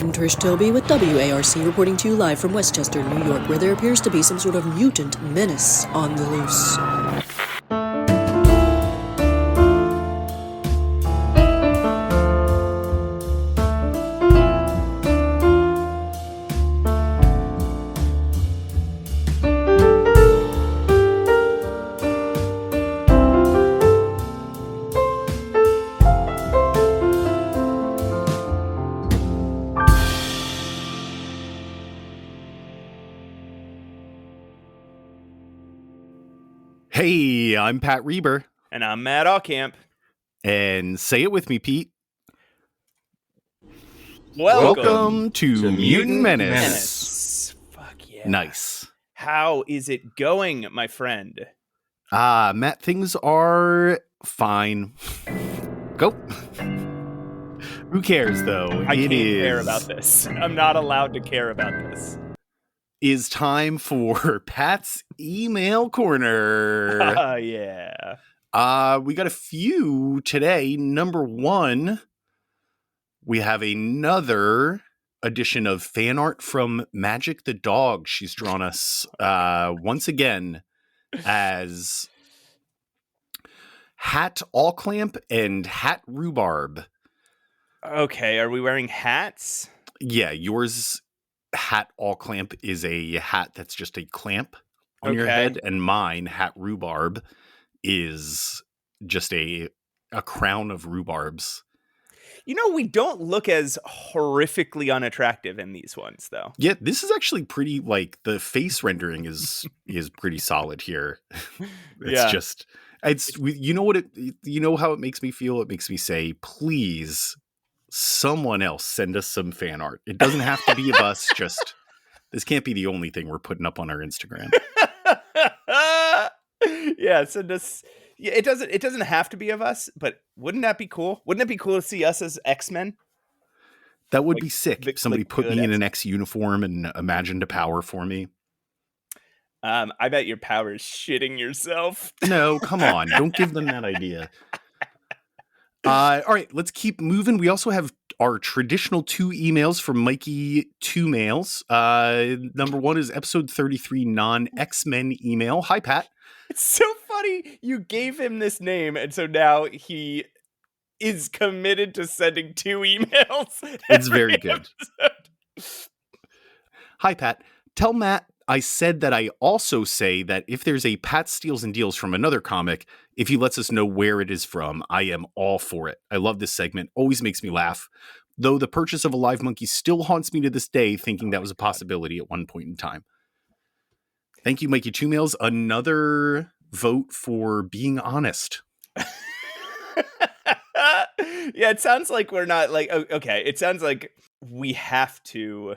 I'm Trish Toby with WARC reporting to you live from Westchester, New York, where there appears to be some sort of mutant menace on the loose. Hey, I'm Pat Reber. And I'm Matt Allcamp. And say it with me, Pete. Welcome to Mutant Menace. Fuck yeah. Nice. How is it going, my friend? Matt, things are fine. Go. Who cares, though? I can't care about this. I'm not allowed to care about this. Is time for Pat's Email Corner. Yeah. We got a few today. Number one, we have another edition of fan art from Magic the Dog. She's drawn us once again as Hat All Clamp and Hat Rhubarb. Okay, are we wearing hats? Yeah, yours Hat All Clamp is a hat that's just a clamp on your head, and mine Hat Rhubarb is just a crown of rhubarbs. You know, we don't look as horrifically unattractive in these ones, though. Yeah, this is actually pretty, like, the face rendering is pretty solid here. You know how it makes me feel? It makes me say, please, someone else send us some fan art. It doesn't have to be of us, just, this can't be the only thing we're putting up on our Instagram. Yeah, send us. Yeah, it doesn't have to be of us, but wouldn't that be cool? Wouldn't it be cool to see us as X-Men? That would be sick. If somebody put me in an X uniform and imagined a power for me. I bet your power is shitting yourself. No, come on. Don't give them that idea. All right, let's keep moving. We also have our traditional 2 emails from Mikey 2 mails. Number 1 is episode 33 non-X-Men email. Hi, Pat. It's so funny you gave him this name, and so now he is committed to sending 2 emails. It's very good. Hi, Pat. Tell Matt I said that I also say that if there's a Pat Steals and Deals from another comic, if he lets us know where it is from, I am all for it. I love this segment. Always makes me laugh. Though the purchase of a live monkey still haunts me to this day, thinking that was a possibility at one point in time. Thank you, Mikey Two Mails. Another vote for being honest. Yeah, it sounds like we're not like, okay, it sounds like we have to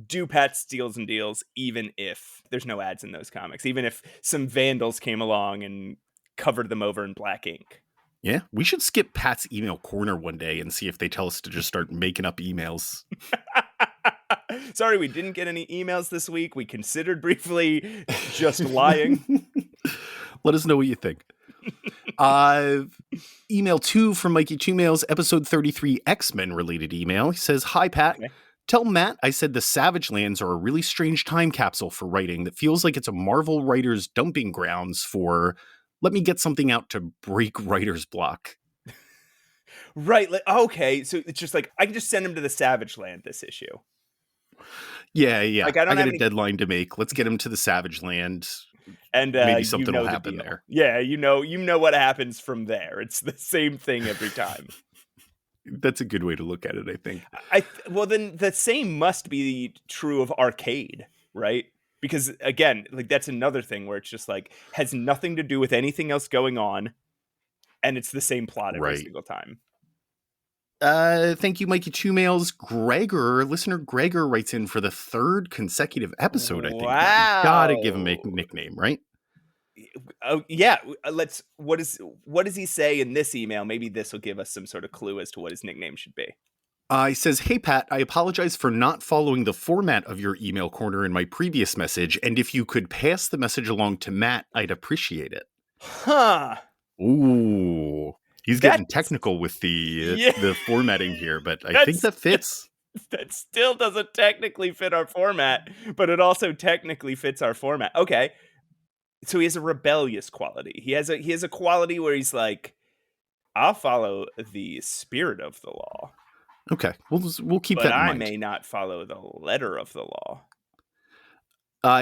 do Pat Steals and Deals even if there's no ads in those comics, even if some vandals came along and covered them over in black ink. Yeah, we should skip Pat's email corner one day and see if they tell us to just start making up emails. Sorry, we didn't get any emails this week. We considered briefly just lying. Let us know what you think. Email 2 from Mikey Two Mails, episode 33 X-Men related email. He says, hi, Pat. Okay. Tell Matt I said the Savage Lands are a really strange time capsule for writing that feels like it's a Marvel writer's dumping grounds for, let me get something out to break writer's block. Right. Like, okay. So it's just like, I can just send him to the Savage Land this issue. Yeah. Like, I got a deadline to make. Let's get him to the Savage Land. And maybe something will happen there. Yeah. You know what happens from there. It's the same thing every time. That's a good way to look at it, I think. Well, then the same must be true of Arcade, right? Because again, like that's another thing where it's just like has nothing to do with anything else going on, and it's the same plot every single time. Thank you, Mikey Two Mails. Listener Gregor writes in for the 3rd consecutive episode, I think. Wow. Gotta give him a nickname, right? Oh yeah, what does he say in this email? Maybe this will give us some sort of clue as to what his nickname should be. He says, hey, Pat, I apologize for not following the format of your email corner in my previous message, and if you could pass the message along to Matt, I'd appreciate it. Huh. Ooh. He's getting technical with the formatting here, but I think that fits. That still doesn't technically fit our format, but it also technically fits our format. Okay. So he has a rebellious quality. He has a quality where he's like, I'll follow the spirit of the law. Okay. We'll keep that in mind. But I may not follow the letter of the law.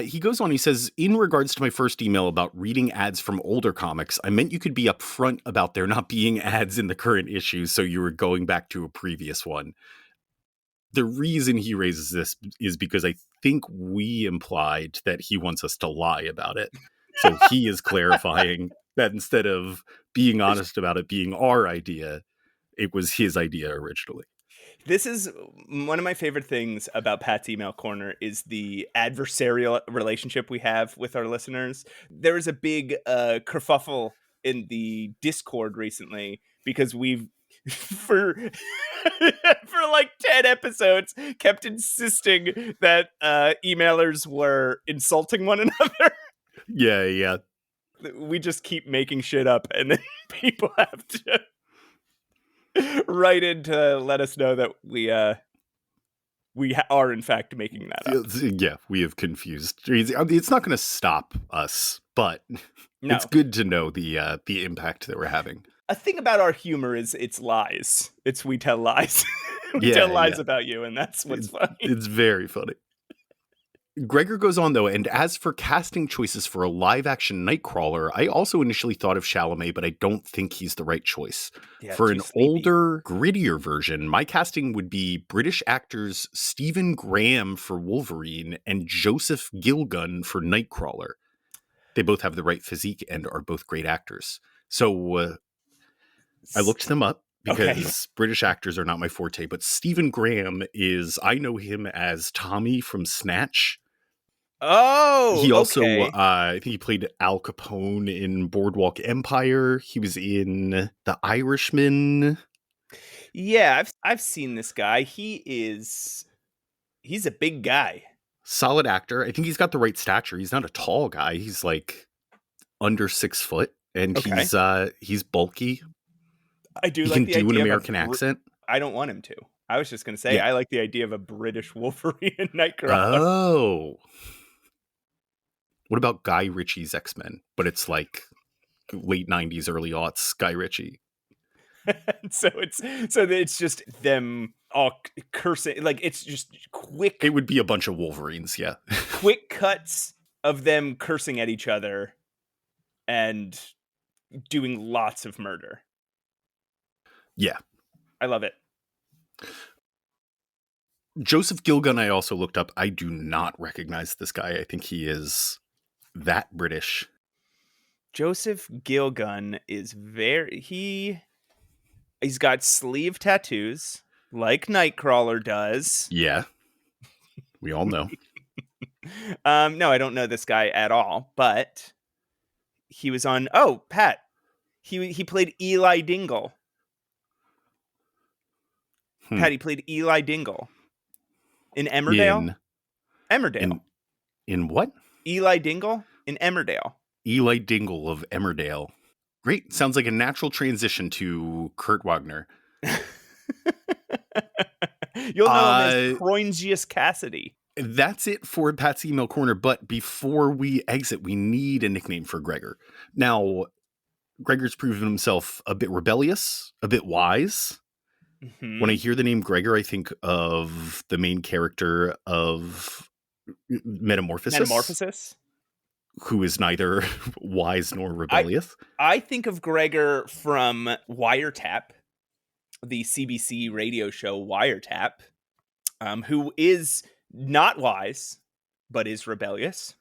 He goes on, he says, in regards to my first email about reading ads from older comics, I meant you could be upfront about there not being ads in the current issues, so you were going back to a previous one. The reason he raises this is because I think we implied that he wants us to lie about it. So he is clarifying that instead of being honest about it being our idea, it was his idea originally. This is one of my favorite things about Pat's Email Corner is the adversarial relationship we have with our listeners. There was a big kerfuffle in the Discord recently because we've for like 10 episodes kept insisting that emailers were insulting one another. Yeah. We just keep making shit up and then people have to write in to let us know that we are in fact making that up. Yeah, we have confused. It's not going to stop us, but it's good to know the impact that we're having. A thing about our humor is it's lies. We tell lies. we tell lies about you, and that's what's funny. It's very funny. Gregor goes on, though, and as for casting choices for a live-action Nightcrawler, I also initially thought of Chalamet, but I don't think he's the right choice. Yeah, for an older, grittier version, my casting would be British actors Stephen Graham for Wolverine and Joseph Gilgun for Nightcrawler. They both have the right physique and are both great actors. So I looked them up because British actors are not my forte, but Stephen Graham I know him as Tommy from Snatch. Oh, he also, I think he played Al Capone in Boardwalk Empire. He was in The Irishman. Yeah, I've seen this guy. He's a big guy. Solid actor. I think he's got the right stature. He's not a tall guy. He's like under 6 foot, and he's bulky. I do. He like can do an American accent. I don't want him to. I was just going to say, I like the idea of a British Wolverine and Nightcrawler. Oh. What about Guy Ritchie's X-Men? But it's like late 90s, early aughts Guy Ritchie. so it's just them all cursing. Like, it's just quick. It would be a bunch of Wolverines, yeah. Quick cuts of them cursing at each other and doing lots of murder. Yeah. I love it. Joseph Gilgun, I also looked up. I do not recognize this guy. I think he is that British. Joseph Gilgun is he's got sleeve tattoos like Nightcrawler does. Yeah. We all know. No, I don't know this guy at all, but he was on Pat. He played Eli Dingle. Pat, he played Eli Dingle in Emmerdale. Emmerdale. In what? Eli Dingle in Emmerdale. Eli Dingle of Emmerdale. Great. Sounds like a natural transition to Kurt Wagner. You'll know him as Croingius Cassidy. That's it for Pat's Email Corner. But before we exit, we need a nickname for Gregor. Now, Gregor's proven himself a bit rebellious, a bit wise. Mm-hmm. When I hear the name Gregor, I think of the main character of Metamorphosis, who is neither wise nor rebellious. I think of Gregor from Wiretap, the CBC radio show Wiretap, who is not wise, but is rebellious.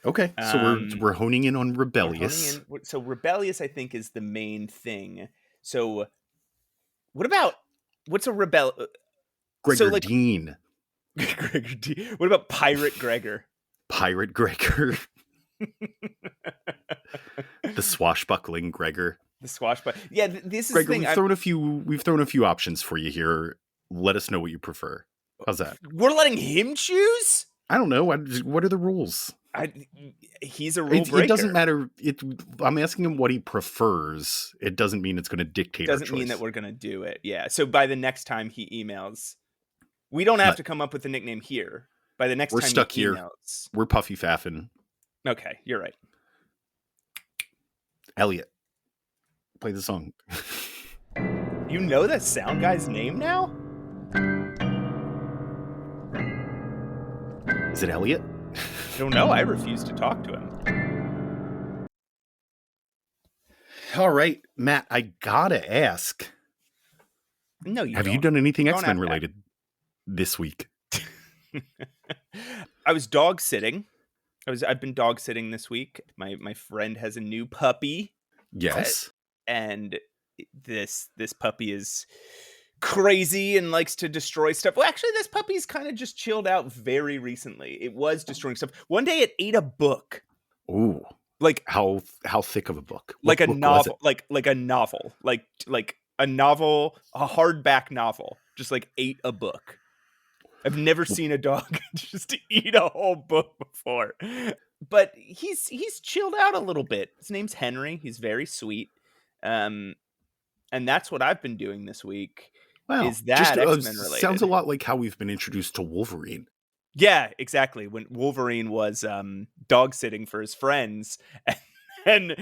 Okay, so we're honing in on rebellious. So rebellious, I think, is the main thing. So what's a rebel? Gregor Dean. Gregor Dean. What about Pirate Gregor? Pirate Gregor. The swashbuckling Gregor. The swashbuckling. Yeah, this is Gregor, the thing. We've thrown a few options for you here. Let us know what you prefer. How's that? We're letting him choose? I don't know. What are the rules? He's a rule breaker. It doesn't matter. I'm asking him what he prefers. It doesn't mean it's going to dictate our choice. Doesn't mean that we're going to do it. Yeah. So by the next time he emails, we don't have to come up with a nickname here. By the next time stuck he here. emails. We're Puffy Faffin. Okay, you're right. Elliot, play the song. You know that sound guy's name now? Is it Elliot? I don't know. I refuse to talk to him. All right, Matt, I gotta ask. No, you have don't. you done anything Don't X-Men have to. related this week? I was dog sitting. I've been dog sitting this week. My friend has a new puppy. Yes. And this puppy is crazy and likes to destroy stuff. Well, actually, this puppy's kind of just chilled out very recently. It was destroying stuff. One day it ate a book. Ooh. Like how thick of a book? Like what a book novel. Like a novel. Like a novel, a hardback novel. Just like ate a book. I've never seen a dog just eat a whole book before. But he's chilled out a little bit. His name's Henry. He's very sweet. And that's what I've been doing this week. Wow. Is that X-Men related? Sounds a lot like how we've been introduced to Wolverine. Yeah, exactly. When Wolverine was dog sitting for his friends and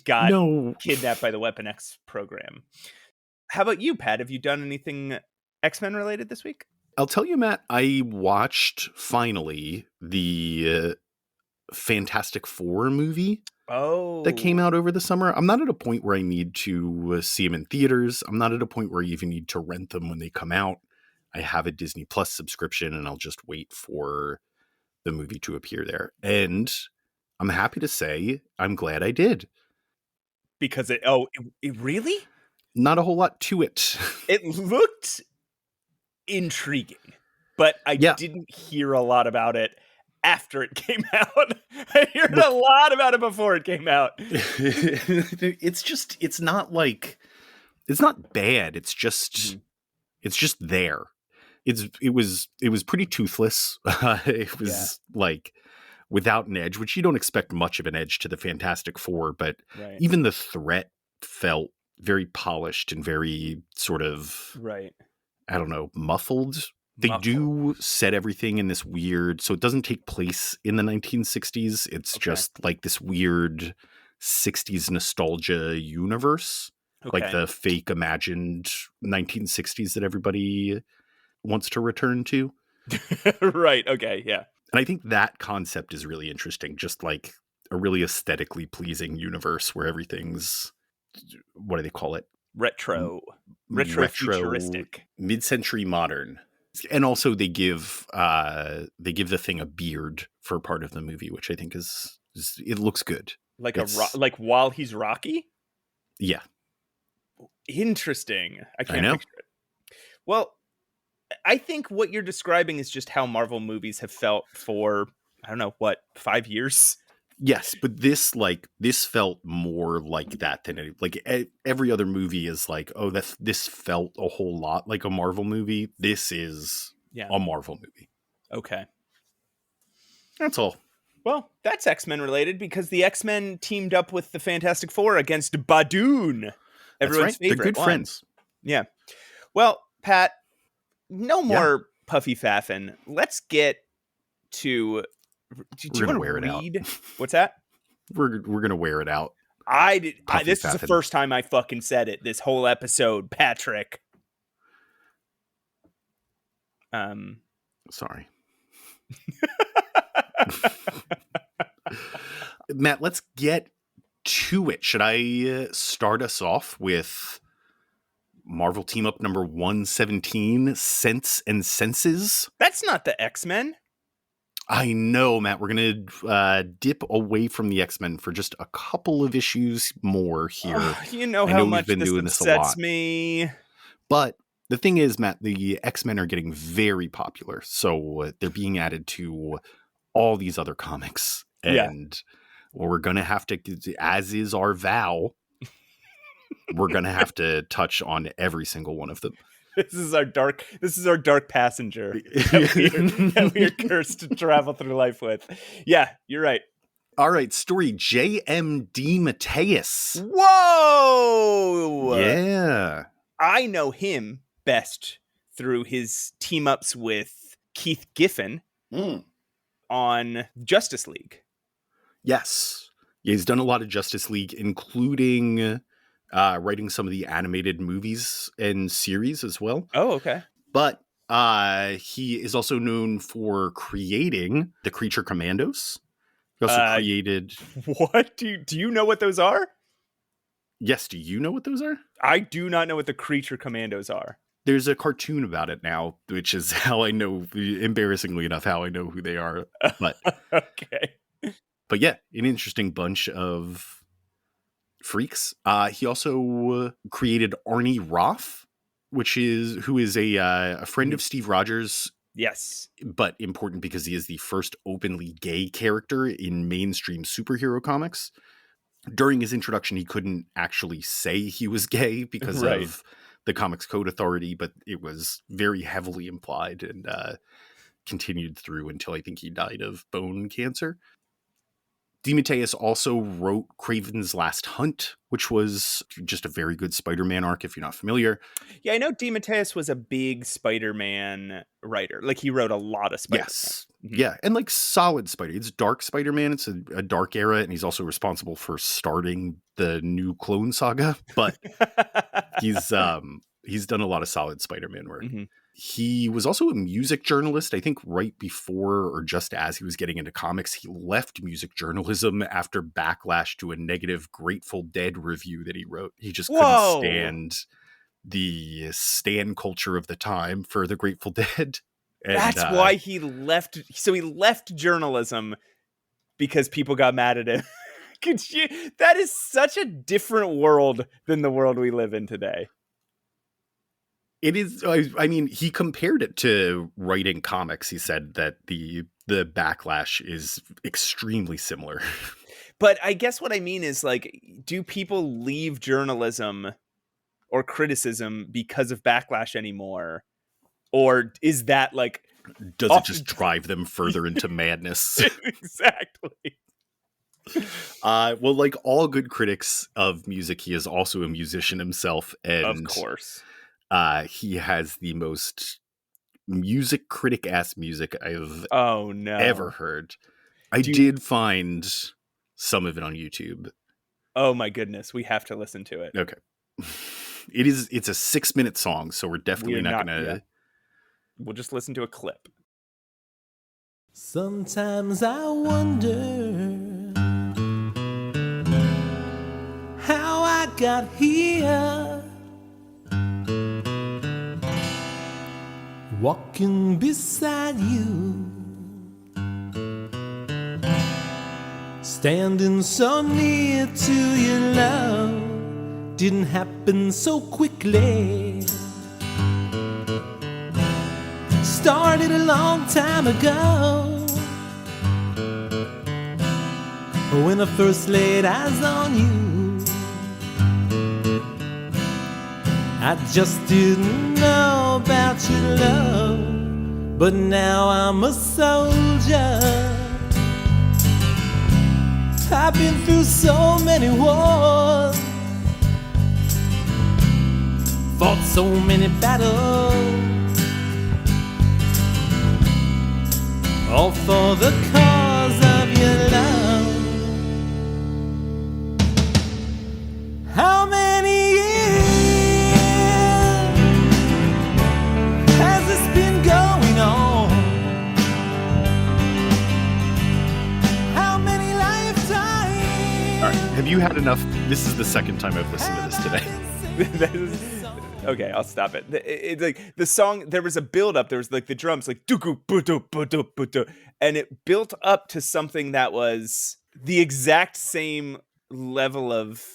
got kidnapped by the Weapon X program. How about you, Pat? Have you done anything X-Men related this week? I'll tell you, Matt, I watched finally the Fantastic Four movie that came out over the summer. I'm not at a point where I need to see them in theaters. I'm not at a point where I even need to rent them when they come out. I have a Disney Plus subscription and I'll just wait for the movie to appear there. And I'm happy to say I'm glad I did. Because it really? Not a whole lot to it. It looked intriguing, but I didn't hear a lot about it after it came out. I heard a lot about it before it came out. It's not bad. It's just there. It was pretty toothless. It was like without an edge, which you don't expect much of an edge to the Fantastic Four, but even the threat felt very polished and very sort of I don't know, muffled. They do set everything in this weird, so it doesn't take place in the 1960s. It's just like this weird 60s nostalgia universe, like the fake imagined 1960s that everybody wants to return to. Right. Okay. Yeah. And I think that concept is really interesting. Just like a really aesthetically pleasing universe where everything's, what do they call it? Retro futuristic, mid-century modern. And also they give the thing a beard for part of the movie, which I think is it looks good. Like like while he's Rocky? Yeah. Interesting. I can't picture it. Well, I think what you're describing is just how Marvel movies have felt for, I don't know, 5 years? Yes, but this felt more like that than every other movie is like, oh, this felt a whole lot like a Marvel movie. This is a Marvel movie. Okay. That's all. Well, that's X-Men related because the X-Men teamed up with the Fantastic Four against Badoon. Everyone's favorite. They're good friends. Yeah. Well, Pat, no more Puffy Faffin. Let's get to... Do you want to read? What's that? We're gonna wear it out. This is the first time I fucking said it this whole episode, Patrick. Sorry. Matt, let's get to it. Should I start us off with Marvel Team Up number 117, Sense and Senses? That's not the X-Men. I know, Matt. We're going to dip away from the X-Men for just a couple of issues more here. You know how much this upsets me. But the thing is, Matt, the X-Men are getting very popular. So they're being added to all these other comics. And we're going to have to, as is our vow, we're going to have to touch on every single one of them. This is our dark passenger that we are cursed to travel through life with. Yeah, you're right. All right, story J.M. DeMatteis. Whoa! Yeah. I know him best through his team-ups with Keith Giffen on Justice League. Yes. Yeah, he's done a lot of Justice League, including writing some of the animated movies and series as well. Oh, okay. But he is also known for creating the Creature Commandos. He also created... What? Do you know what those are? Yes, do you know what those are? I do not know what the Creature Commandos are. There's a cartoon about it now, which is how I know, embarrassingly enough, how I know who they are. But okay. But yeah, an interesting bunch of freaks. He also created Arnie Roth, who is a friend of Steve Rogers. Yes. But important because he is the first openly gay character in mainstream superhero comics. During his introduction, he couldn't actually say he was gay because of the Comics Code Authority, but it was very heavily implied and continued through until I think he died of bone cancer. DeMatteis also wrote Kraven's Last Hunt, which was just a very good Spider-Man arc, if you're not familiar. Yeah, I know DeMatteis was a big Spider-Man writer. Like, he wrote a lot of Spider-Man. Yes. Mm-hmm. Yeah, and like solid Spider. It's dark Spider-Man. It's a dark era, and he's also responsible for starting the new Clone Saga. But he's done a lot of solid Spider-Man work. Mm-hmm. He was also a music journalist, I think right before or just as he was getting into comics. He left music journalism after backlash to a negative Grateful Dead review that he wrote. He just couldn't stand the stan culture of the time for the Grateful Dead. And, that's why he left. So he left journalism because people got mad at him. That is such a different world than the world we live in today. It is. I mean, he compared it to writing comics. He said that the backlash is extremely similar. But I guess what I mean is, like, do people leave journalism or criticism because of backlash anymore? Or is that like... Does it just drive them further into madness? Exactly. Well, like all good critics of music, he is also a musician himself. And of course. He has the most music critic-ass music I've ever heard. I did find some of it on YouTube. Oh my goodness, we have to listen to it. Okay. It's a 6-minute song, so we're definitely not gonna... Yeah. We'll just listen to a clip. Sometimes I wonder how I got here, walking beside you, standing so near to your love, didn't happen so quickly. Started a long time ago, when I first laid eyes on you. I just didn't know about your love, but now I'm a soldier. I've been through so many wars, fought so many battles, all for the cause of your love. How many years has this been going on? How many lifetimes? All right, have you had enough? This is the second time I've listened to this today. Okay, I'll stop it. It's like the song, there was a build up. There was like the drums, like and it built up to something that was the exact same level of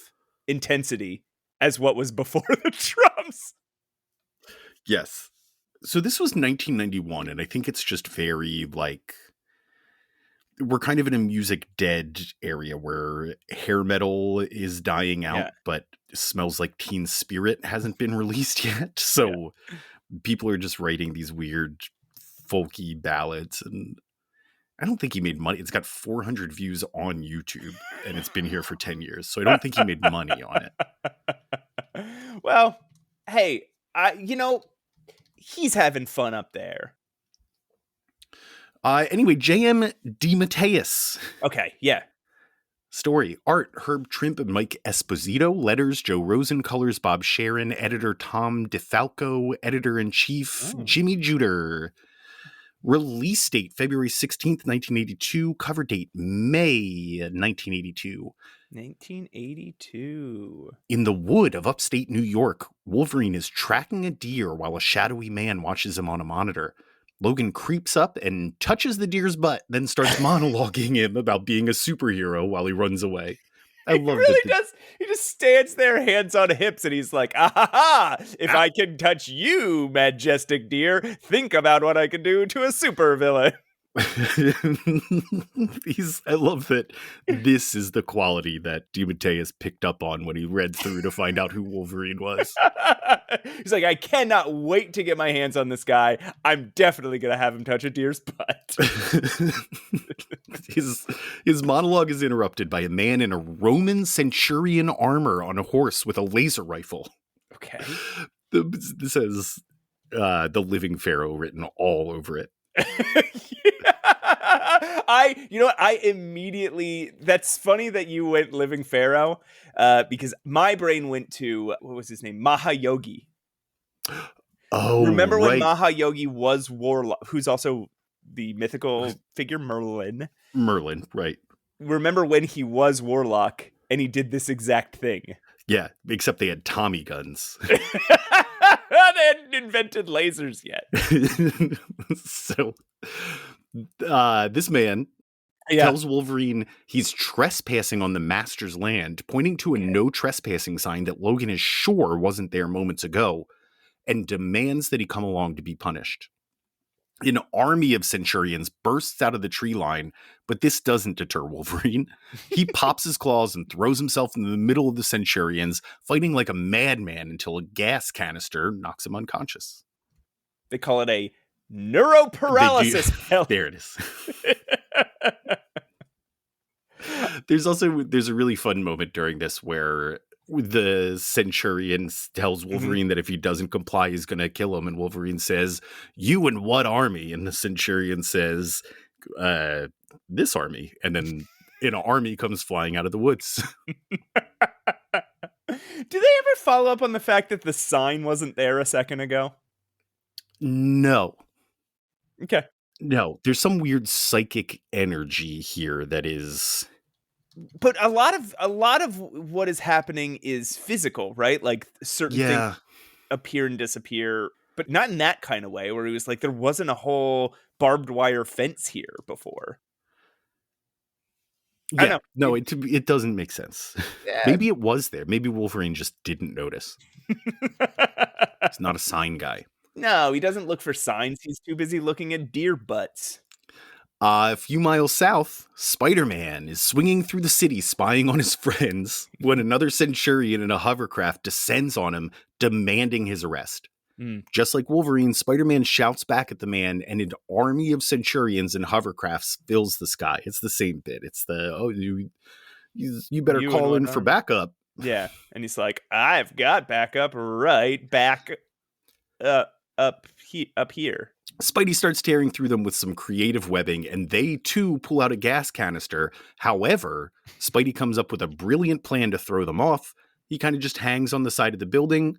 intensity as what was before the drums. Yes. So this was 1991, and I think it's just very like we're kind of in a music dead area where hair metal is dying out, but Smells Like Teen Spirit hasn't been released yet. So people are just writing these weird folky ballads, and I don't think he made money. It's got 400 views on YouTube and it's been here for 10 years. So I don't think he made money on it. Well, hey, he's having fun up there. Anyway, J.M. DeMatteis. Okay, yeah. Story. Art, Herb Trimp and Mike Esposito. Letters, Joe Rosen. Colors, Bob Sharon. Editor, Tom DeFalco. Editor-in-Chief, Jimmy Juder. Release date, February 16th, 1982. Cover date, May 1982. 1982. In the wood of upstate New York, Wolverine is tracking a deer while a shadowy man watches him on a monitor. Logan creeps up and touches the deer's butt, then starts monologuing him about being a superhero while he runs away. I love really does. He just stands there, hands on hips, and he's like, ah ha ha! If I can touch you, majestic deer, think about what I can do to a supervillain. I love that this is the quality that DeMatteis picked up on when he read through to find out who Wolverine was. He's like, I cannot wait to get my hands on this guy. I'm definitely going to have him touch a deer's butt. His monologue is interrupted by a man in a Roman centurion armor on a horse with a laser rifle. Okay. This has the Living Pharaoh written all over it. I immediately, that's funny that you went Living Pharaoh, because my brain went to, what was his name? Mahayogi. Oh, remember when right. Mahayogi was Warlock, who's also the mythical figure Merlin? Merlin, right. Remember when he was Warlock and he did this exact thing? Yeah, except they had Tommy guns. They hadn't invented lasers yet. So, this man tells Wolverine he's trespassing on the Master's land, pointing to a no trespassing sign that Logan is sure wasn't there moments ago, and demands that he come along to be punished. An army of Centurions bursts out of the tree line, but this doesn't deter Wolverine. He pops his claws and throws himself in the middle of the Centurions, fighting like a madman until a gas canister knocks him unconscious. They call it a neuroparalysis. There it is. There's a really fun moment during this where the Centurion tells Wolverine that if he doesn't comply, he's going to kill him. And Wolverine says, "You and what army?" And the Centurion says, "This army." And then an army comes flying out of the woods. Do they ever follow up on the fact that the sign wasn't there a second ago? No. Okay. No, there's some weird psychic energy here that is... But a lot of what is happening is physical, right? Like certain things appear and disappear, but not in that kind of way where it was like there wasn't a whole barbed wire fence here before. Yeah, I know. No, it doesn't make sense. Yeah. Maybe it was there. Maybe Wolverine just didn't notice. He's not a sign guy. No, he doesn't look for signs. He's too busy looking at deer butts. A few miles south, Spider-Man is swinging through the city spying on his friends when another Centurion in a hovercraft descends on him, demanding his arrest. Just like Wolverine, Spider-Man shouts back at the man, and an army of Centurions in hovercrafts fills the sky. It's the same bit. It's you better call in for backup. Yeah, and he's like, I've got backup right back up here. Spidey starts tearing through them with some creative webbing, and they too pull out a gas canister. However, Spidey comes up with a brilliant plan to throw them off. He kind of just hangs on the side of the building,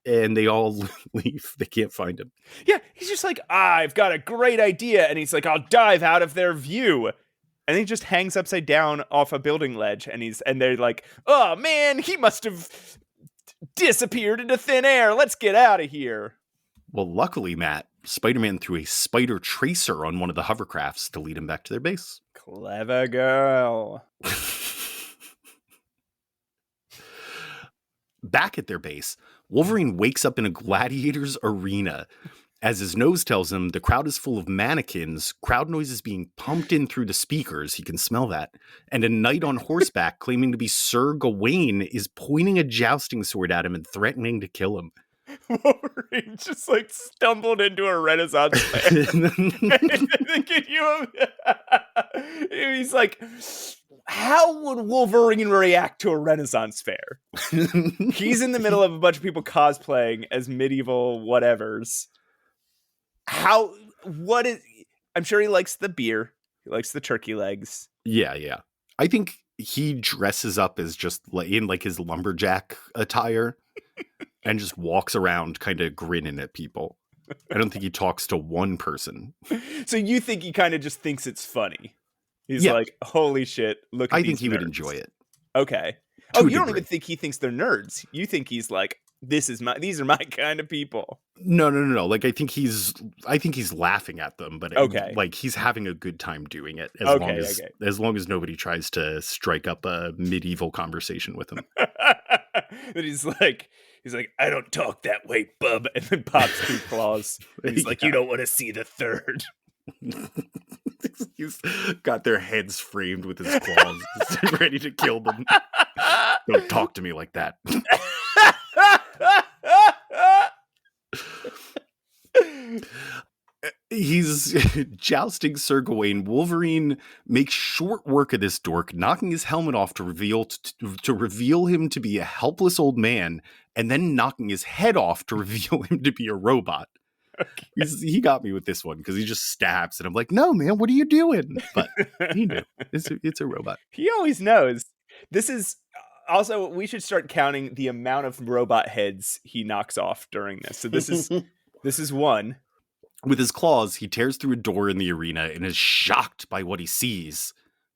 and they all leave. They can't find him. Yeah, he's just like, I've got a great idea. And he's like, I'll dive out of their view. And he just hangs upside down off a building ledge. And they're like, oh man, he must have disappeared into thin air. Let's get out of here. Well, luckily, Matt, Spider-Man threw a spider tracer on one of the hovercrafts to lead him back to their base. Clever girl. Back at their base, Wolverine wakes up in a gladiator's arena As his nose tells him, the crowd is full of mannequins, crowd noises being pumped in through the speakers, he can smell that, and a knight on horseback claiming to be Sir Gawain is pointing a jousting sword at him and threatening to kill him. Wolverine just like stumbled into a Renaissance fair. He's like, how would Wolverine react to a Renaissance fair? He's in the middle of a bunch of people cosplaying as medieval whatevers. I'm sure he likes the beer. He likes the turkey legs. Yeah. I think he dresses up as just in like his lumberjack attire and just walks around kind of grinning at people. I don't think he talks to one person. So you think he kind of just thinks it's funny? He's like, holy shit, look at these think he nerds. would enjoy it. Okay. You don't even think he thinks they're nerds. You think he's like, these are my kind of people. No. Like I think he's laughing at them, but like he's having a good time doing it as long as nobody tries to strike up a medieval conversation with him. But he's like, I don't talk that way, bub, and then pops two claws. And he's like, you don't want to see the third. He's got their heads framed with his claws, ready to kill them. Don't talk to me like that. He's jousting Sir Gawain. Wolverine makes short work of this dork, knocking his helmet off to reveal him to be a helpless old man, and then knocking his head off to reveal him to be a robot. Okay. He got me with this one because he just stabs, and I'm like, no, man, what are you doing? But he knew. It's a robot. He always knows. This is also, we should start counting the amount of robot heads he knocks off during this. So this is one. With his claws, he tears through a door in the arena and is shocked by what he sees.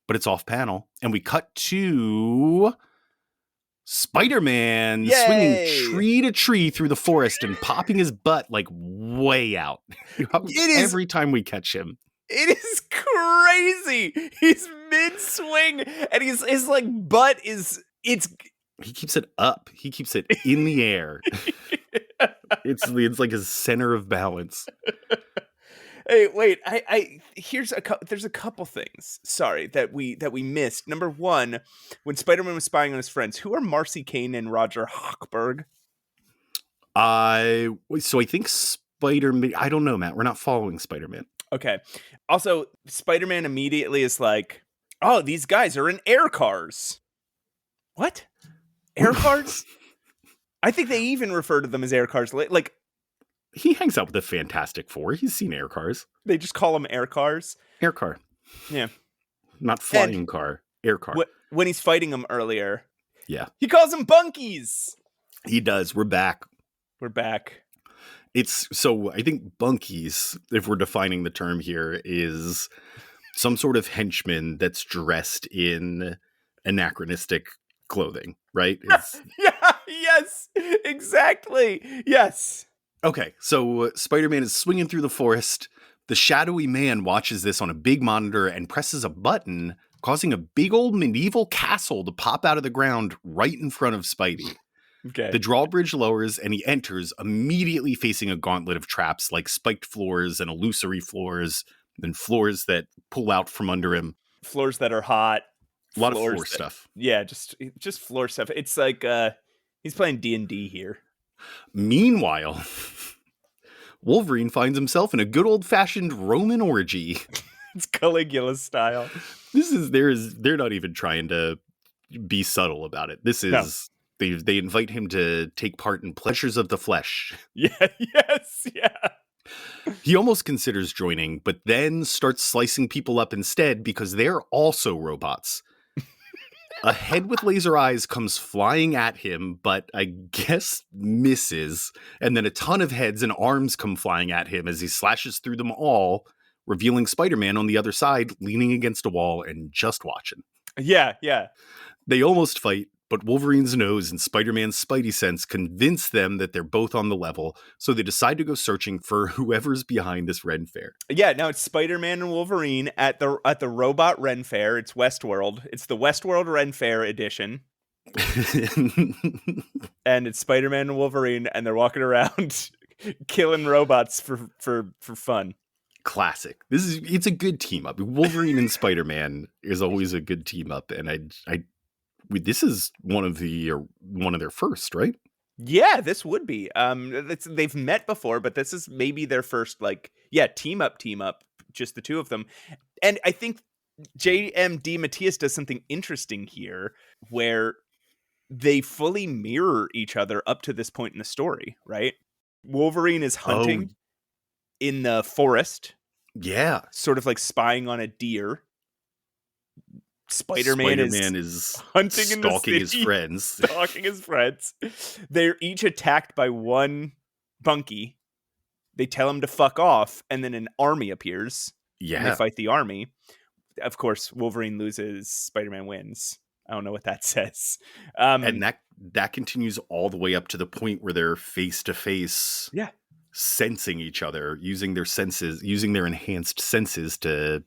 But it's off panel, and we cut to Spider-Man swinging tree to tree through the forest and popping his butt like way out. Every time we catch him. It is crazy. He's mid-swing, and his like butt is He keeps it up. He keeps it in the air. It's like his center of balance. Hey, wait! There's a couple things. Sorry that we missed. Number one, when Spider-Man was spying on his friends, who are Marcy Kane and Roger Hochberg? So I think Spider-Man. I don't know, Matt. We're not following Spider-Man. Okay. Also, Spider-Man immediately is like, "Oh, these guys are in air cars." What? Air cars? I think they even refer to them as air cars. Like, he hangs out with the Fantastic Four. He's seen air cars. They just call them air cars. Air car. Yeah. Not flying car. Air car. When he's fighting them earlier. Yeah. He calls them bunkies. He does. We're back. So I think bunkies, if we're defining the term here, is some sort of henchman that's dressed in anachronistic clothing, right? Yeah, yes, exactly. Yes. Okay, so Spider-Man is swinging through the forest. The shadowy man watches this on a big monitor and presses a button, causing a big old medieval castle to pop out of the ground right in front of Spidey. Okay. The drawbridge lowers and he enters, immediately facing a gauntlet of traps like spiked floors and illusory floors, then floors that pull out from under him. Floors that are hot. A lot of floor stuff. Yeah, just floor stuff. It's like he's playing D&D here. Meanwhile, Wolverine finds himself in a good old-fashioned Roman orgy. It's Caligula style. They're not even trying to be subtle about it. This is they invite him to take part in pleasures of the flesh. Yeah, yes, yeah. He almost considers joining, but then starts slicing people up instead because they're also robots. A head with laser eyes comes flying at him, but I guess misses. And then a ton of heads and arms come flying at him as he slashes through them all, revealing Spider-Man on the other side, leaning against a wall and just watching. Yeah. They almost fight, but Wolverine's nose and Spider-Man's spidey sense convince them that they're both on the level, so they decide to go searching for whoever's behind this Ren Faire. Yeah, now it's Spider-Man and Wolverine at the robot Ren Faire. It's Westworld. It's the Westworld Ren Faire edition. And it's Spider-Man and Wolverine, and they're walking around killing robots for fun. Classic. It's a good team up. Wolverine and Spider-Man is always a good team up, and this is one of their first, right? Yeah, this would be. They've met before, but this is maybe their first team up, just the two of them. And I think JM DeMatteis does something interesting here where they fully mirror each other up to this point in the story, right? Wolverine is hunting in the forest. Yeah. Sort of like spying on a deer. Spider-Man is hunting stalking in the his city, friends. Stalking his friends. They're each attacked by one Bunkie. They tell him to fuck off, and then an army appears. Yeah. And they fight the army. Of course, Wolverine loses, Spider-Man wins. I don't know what that says. And that continues all the way up to the point where they're face to face. Yeah. Sensing each other, using their enhanced senses to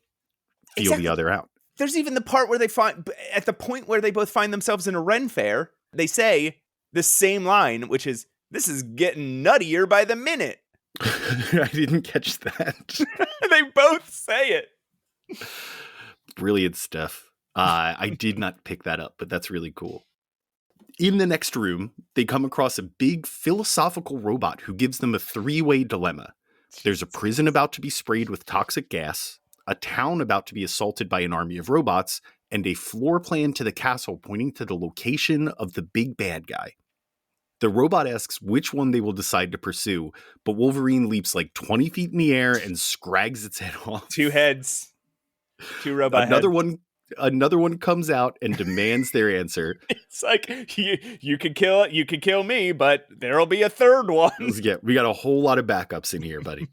feel the other out. There's even the part where at the point where they both find themselves in a Ren Faire, they say the same line, which is, "This is getting nuttier by the minute." I didn't catch that. They both say it. Brilliant stuff. I did not pick that up, but that's really cool. In the next room, they come across a big philosophical robot who gives them a three-way dilemma. There's a prison about to be sprayed with toxic gas, a town about to be assaulted by an army of robots, and a floor plan to the castle pointing to the location of the big bad guy. The robot asks which one they will decide to pursue, but Wolverine leaps like 20 feet in the air and scrags its head off. 2 heads. 2 robot heads. Another one comes out and demands their answer. It's like, you could kill me, but there'll be a third one. Yeah, we got a whole lot of backups in here, buddy.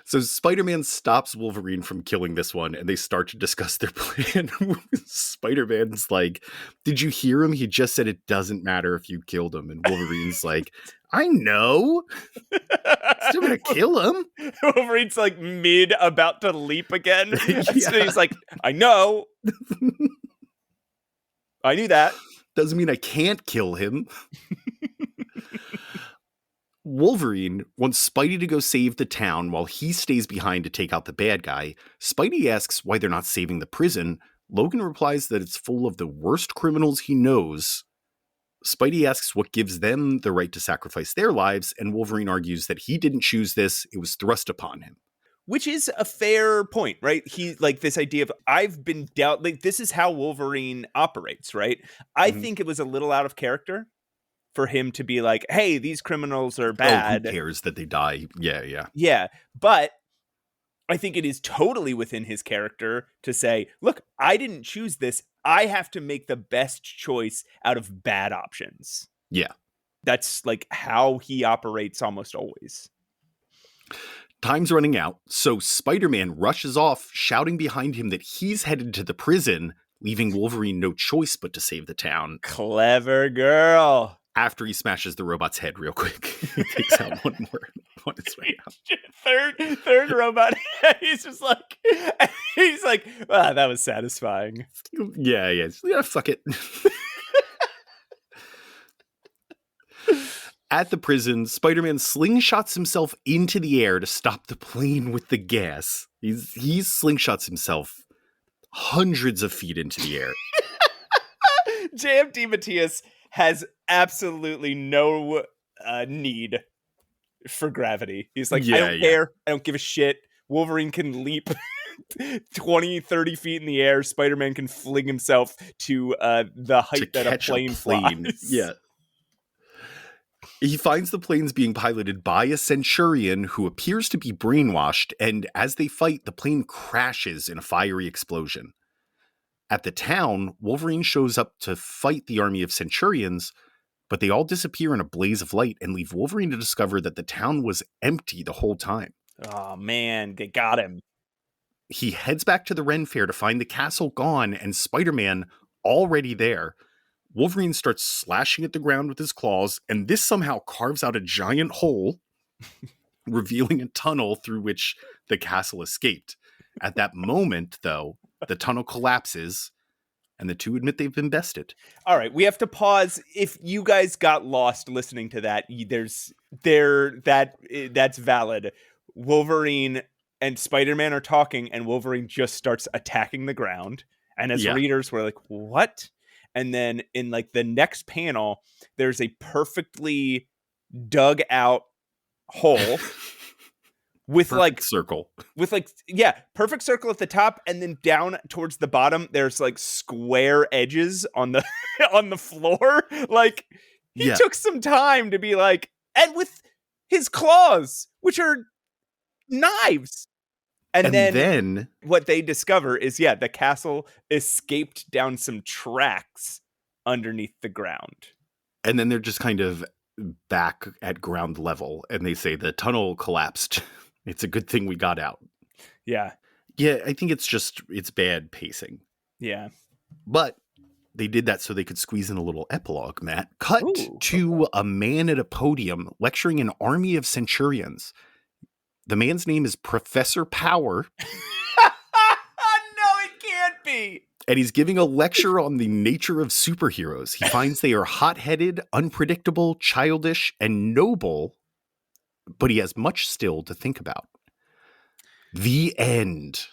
So Spider-Man stops Wolverine from killing this one, and they start to discuss their plan. Spider-Man's like, "Did you hear him? He just said it doesn't matter if you killed him." And Wolverine's like, "I know. Still gonna kill him." Wolverine's like about to leap again. Yeah. So he's like, "I know. I knew that. Doesn't mean I can't kill him." Wolverine wants Spidey to go save the town while he stays behind to take out the bad guy. Spidey asks why they're not saving the prison. Logan replies that it's full of the worst criminals he knows. Spidey asks what gives them the right to sacrifice their lives, and Wolverine argues that he didn't choose this, it was thrust upon him. Which is a fair point, right? He like this idea of this is how Wolverine operates, right? I think it was a little out of character for him to be like, "Hey, these criminals are bad. Who cares that they die?" Yeah. Yeah, but I think it is totally within his character to say, "Look, I didn't choose this. I have to make the best choice out of bad options." Yeah. That's like how he operates almost always. Time's running out, so Spider-Man rushes off, shouting behind him that he's headed to the prison, leaving Wolverine no choice but to save the town. Clever girl. After he smashes the robot's head real quick. He takes out one more on his way out. Third robot. He's like, that was satisfying. Yeah, fuck it. At the prison, Spider-Man slingshots himself into the air to stop the plane with the gas. He slingshots himself hundreds of feet into the air. J.M. DeMatteis has absolutely no need for gravity. He's like, I don't care. I don't give a shit. Wolverine can leap 20, 30 feet in the air. Spider-Man can fling himself to the height that a plane flies. Yeah. He finds the planes being piloted by a Centurion who appears to be brainwashed, and as they fight, the plane crashes in a fiery explosion. At the town, Wolverine shows up to fight the army of Centurions, but they all disappear in a blaze of light and leave Wolverine to discover that the town was empty the whole time. Oh man, they got him. He heads back to the Ren Faire to find the castle gone and Spider-Man already there. Wolverine starts slashing at the ground with his claws, and this somehow carves out a giant hole, revealing a tunnel through which the castle escaped. At that moment, though, the tunnel collapses. And the two admit they've been bested. All right, we have to pause. If you guys got lost listening to that, that's valid. Wolverine and Spider-Man are talking, and Wolverine just starts attacking the ground. And as readers, we're like, what? And then in like the next panel, there's a perfectly dug out hole with perfect circle. Perfect circle at the top, and then down towards the bottom, there's like square edges on the on the floor. Like he took some time to be like, and with his claws, which are knives. And then what they discover is, the castle escaped down some tracks underneath the ground. And then they're just kind of back at ground level, and they say the tunnel collapsed. It's a good thing we got out. Yeah. Yeah, I think it's bad pacing. Yeah. But they did that so they could squeeze in a little epilogue, Matt. Cut to a man at a podium lecturing an army of centurions. The man's name is Professor Power. No, it can't be. And he's giving a lecture on the nature of superheroes. He finds they are hot-headed, unpredictable, childish, and noble, but he has much still to think about. The end.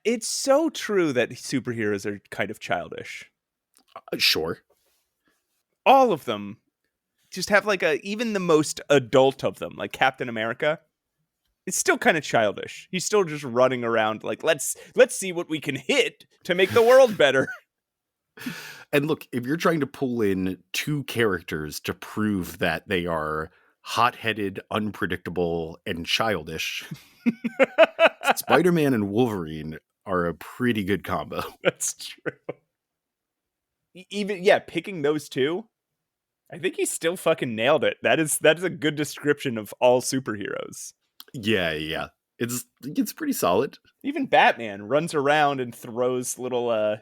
It's so true that superheroes are kind of childish. Sure. All of them just have like even the most adult of them, like Captain America. It's still kind of childish. He's still just running around like, let's see what we can hit to make the world better. And look, if you're trying to pull in two characters to prove that they are hot-headed, unpredictable, and childish, Spider-Man and Wolverine are a pretty good combo. That's true. Even, picking those two, I think he still fucking nailed it. That is a good description of all superheroes. Yeah. It's pretty solid. Even Batman runs around and throws little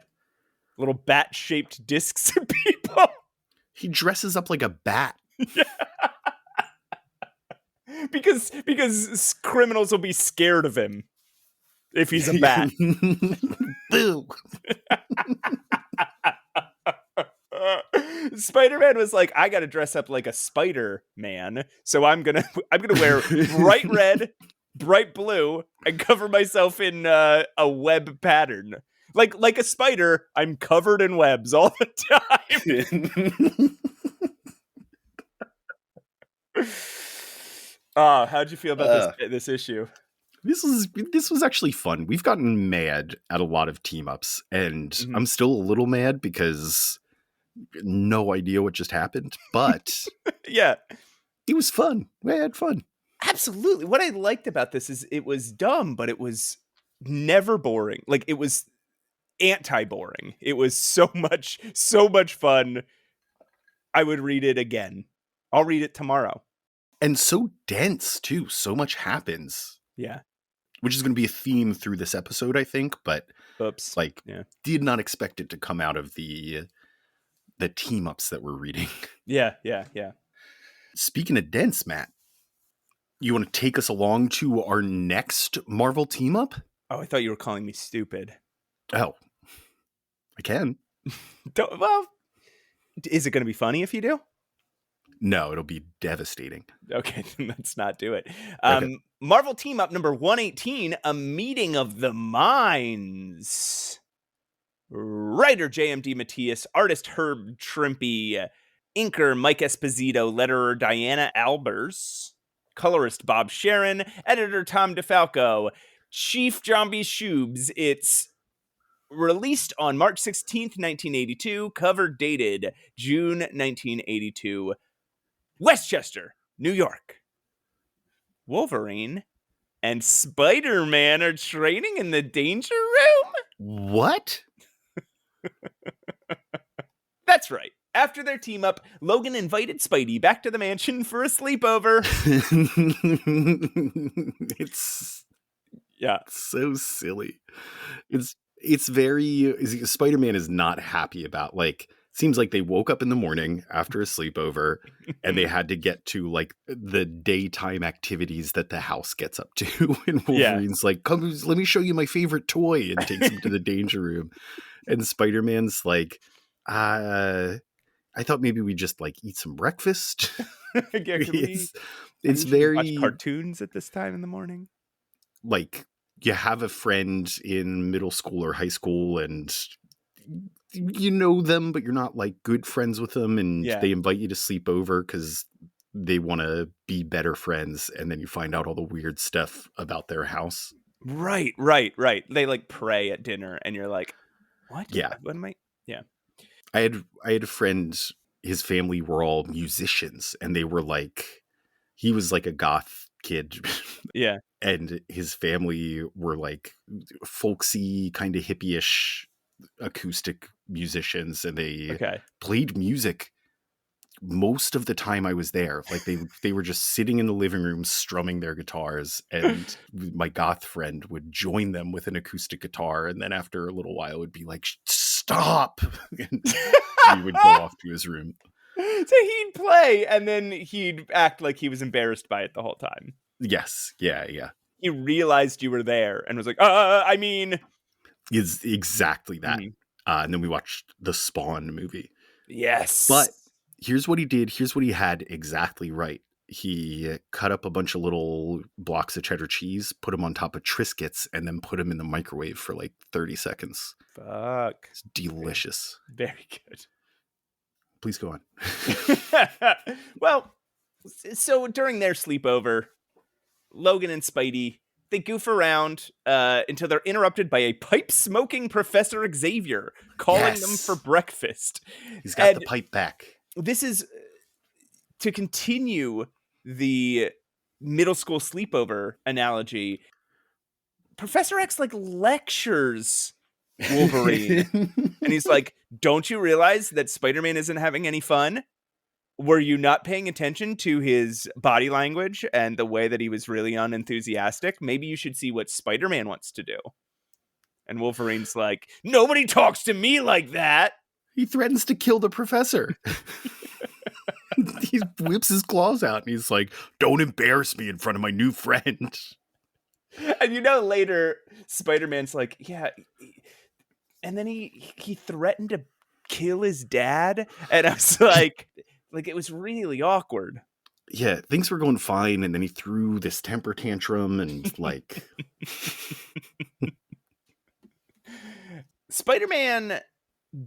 bat-shaped discs at people. He dresses up like a bat. Yeah. because criminals will be scared of him if he's a bat. Boo. Spider-Man was like, I gotta dress up like a Spider-Man, so I'm gonna wear bright red, bright blue, and cover myself in a web pattern. Like a spider, I'm covered in webs all the time. How'd you feel about this issue? This was actually fun. We've gotten mad at a lot of team ups, and I'm still a little mad because no idea what just happened. But yeah, it was fun. We had fun. Absolutely. What I liked about this is it was dumb, but it was never boring. Like, it was anti-boring. It was so much fun. I would read it again. I'll read it tomorrow. And so dense too. So much happens. Yeah. Which is going to be a theme through this episode, I think. But did not expect it to come out of the team ups that we're reading. Yeah. Speaking of dense, Matt, you want to take us along to our next Marvel team up? Oh, I thought you were calling me stupid. Oh, I can. Well, is it going to be funny if you do? No, it'll be devastating. Okay, then let's not do it. Okay. Marvel team up number 118, A Meeting of the Minds. Writer J.M. DeMatteis, artist Herb Trimpe, inker Mike Esposito, letterer Diana Albers, colorist Bob Sharon, editor Tom DeFalco, chief John B. Shubes. It's released on March 16th, 1982, cover dated June 1982, Westchester, New York. Wolverine and Spider-Man are training in the Danger Room? What? That's right. After their team up, Logan invited Spidey back to the mansion for a sleepover. It's Yeah. so silly. It's very Spider-Man is not happy about, like, Seems like they woke up in the morning after a sleepover and they had to get to like the daytime activities that the house gets up to. And Wolverine's like, come, let me show you my favorite toy, and takes him to the danger room. And Spider-Man's like, I thought maybe we just like eat some breakfast. Yeah, it's very watch cartoons at this time in the morning. Like you have a friend in middle school or high school and you know them, but you're not like good friends with them, and they invite you to sleep over because they want to be better friends, and then you find out all the weird stuff about their house. Right. They like pray at dinner, and you're like, what? Yeah. What am I? Yeah. I had a friend, his family were all musicians, and they were like, he was like a goth kid. Yeah. And his family were like folksy, kind of hippie-ish acoustic musicians, and they played music most of the time I was there. Like they were just sitting in the living room strumming their guitars, and my goth friend would join them with an acoustic guitar, and then after a little while would be like, stop, and he would go off to his room. So he'd play and then he'd act like he was embarrassed by it the whole time. Yes. Yeah. He realized you were there and was like, I mean, is exactly that. And then we watched the Spawn movie. Yes. But here's what he did. Here's what he had exactly right. He cut up a bunch of little blocks of cheddar cheese, put them on top of Triscuits, and then put them in the microwave for like 30 seconds. Fuck. It's delicious. Very good. Please go on. Well, so during their sleepover, Logan and Spidey, they goof around until they're interrupted by a pipe-smoking Professor Xavier calling them for breakfast. He's got the pipe back. This is to continue the middle school sleepover analogy. Professor X like lectures Wolverine. And he's like, don't you realize that Spider-Man isn't having any fun? Were you not paying attention to his body language and the way that he was really unenthusiastic? Maybe you should see what Spider-Man wants to do. And Wolverine's like, nobody talks to me like that. He threatens to kill the professor. He whips his claws out and he's like, don't embarrass me in front of my new friend. And later Spider-Man's like, yeah. And then he threatened to kill his dad. And I was like it was really awkward. Yeah, things were going fine. And then he threw this temper tantrum and like. Spider-Man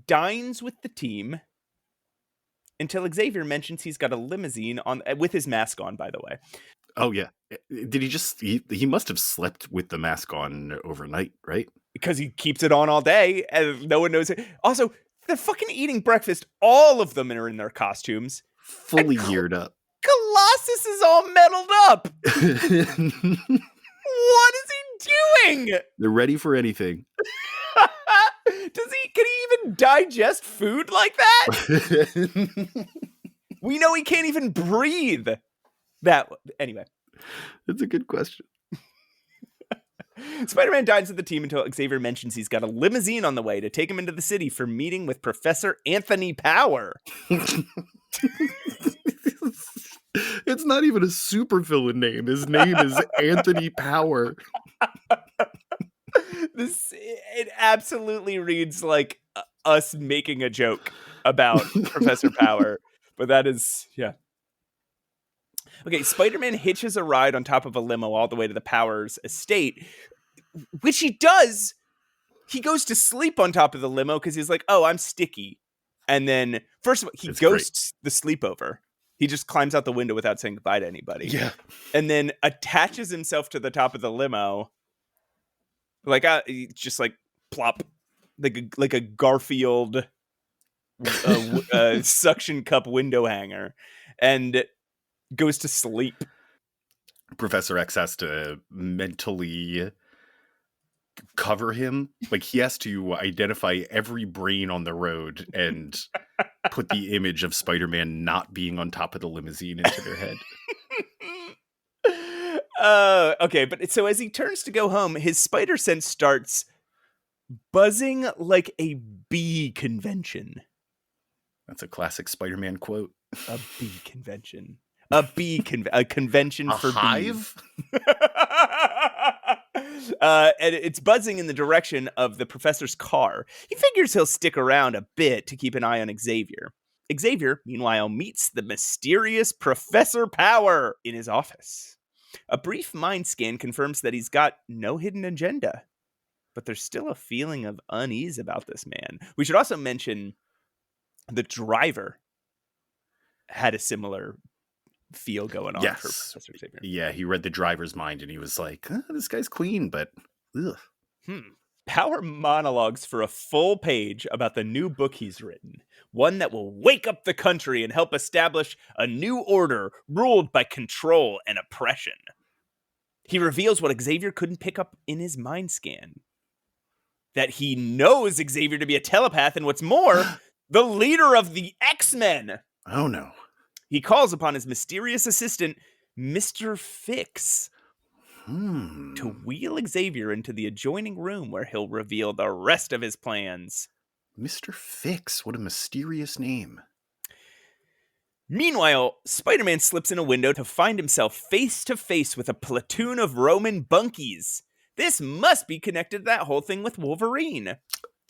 dines with the team until Xavier mentions he's got a limousine on with his mask on, by the way. Oh, yeah. Did he must have slept with the mask on overnight, right? Because he keeps it on all day and no one knows it. Also, they're fucking eating breakfast. All of them are in their costumes. Fully geared up. Colossus is all metaled up. What is he doing? They're ready for anything. Can he even digest food like that? We know he can't even breathe. Anyway. That's a good question. Spider-Man dines with the team until Xavier mentions he's got a limousine on the way to take him into the city for meeting with Professor Anthony Power. It's not even a supervillain name. His name is Anthony Power. It absolutely reads like us making a joke about Professor Power, but that is, yeah. Okay, Spider-Man hitches a ride on top of a limo all the way to the Powers estate, which he does. He goes to sleep on top of the limo because he's like, oh, I'm sticky. And then, first of all, he ghosts the sleepover. He just climbs out the window without saying goodbye to anybody. Yeah. And then attaches himself to the top of the limo. Just like plop. Like a Garfield suction cup window hanger. And goes to sleep. Professor X has to mentally cover him. Like he has to identify every brain on the road and put the image of Spider-Man not being on top of the limousine into their head. Okay, but so as he turns to go home, his spider sense starts buzzing like a bee convention. That's a classic Spider-Man quote. A bee convention. A convention A for hive? bees. And it's buzzing in the direction of the professor's car. He figures he'll stick around a bit to keep an eye on Xavier. Xavier, meanwhile, meets the mysterious Professor Power in his office. A brief mind scan confirms that he's got no hidden agenda, but there's still a feeling of unease about this man. We should also mention the driver had a similar feel going on for Professor Xavier. Yeah, he read the driver's mind and he was like, this guy's clean, but ugh. Power monologues for a full page about the new book he's written, one that will wake up the country and help establish a new order ruled by control and oppression. He reveals what Xavier couldn't pick up in his mind scan. That he knows Xavier to be a telepath, and what's more, the leader of the X-Men. Oh no. He calls upon his mysterious assistant, Mr. Fix, to wheel Xavier into the adjoining room where he'll reveal the rest of his plans. Mr. Fix, what a mysterious name. Meanwhile, Spider-Man slips in a window to find himself face to face with a platoon of Roman Bunkies. This must be connected to that whole thing with Wolverine.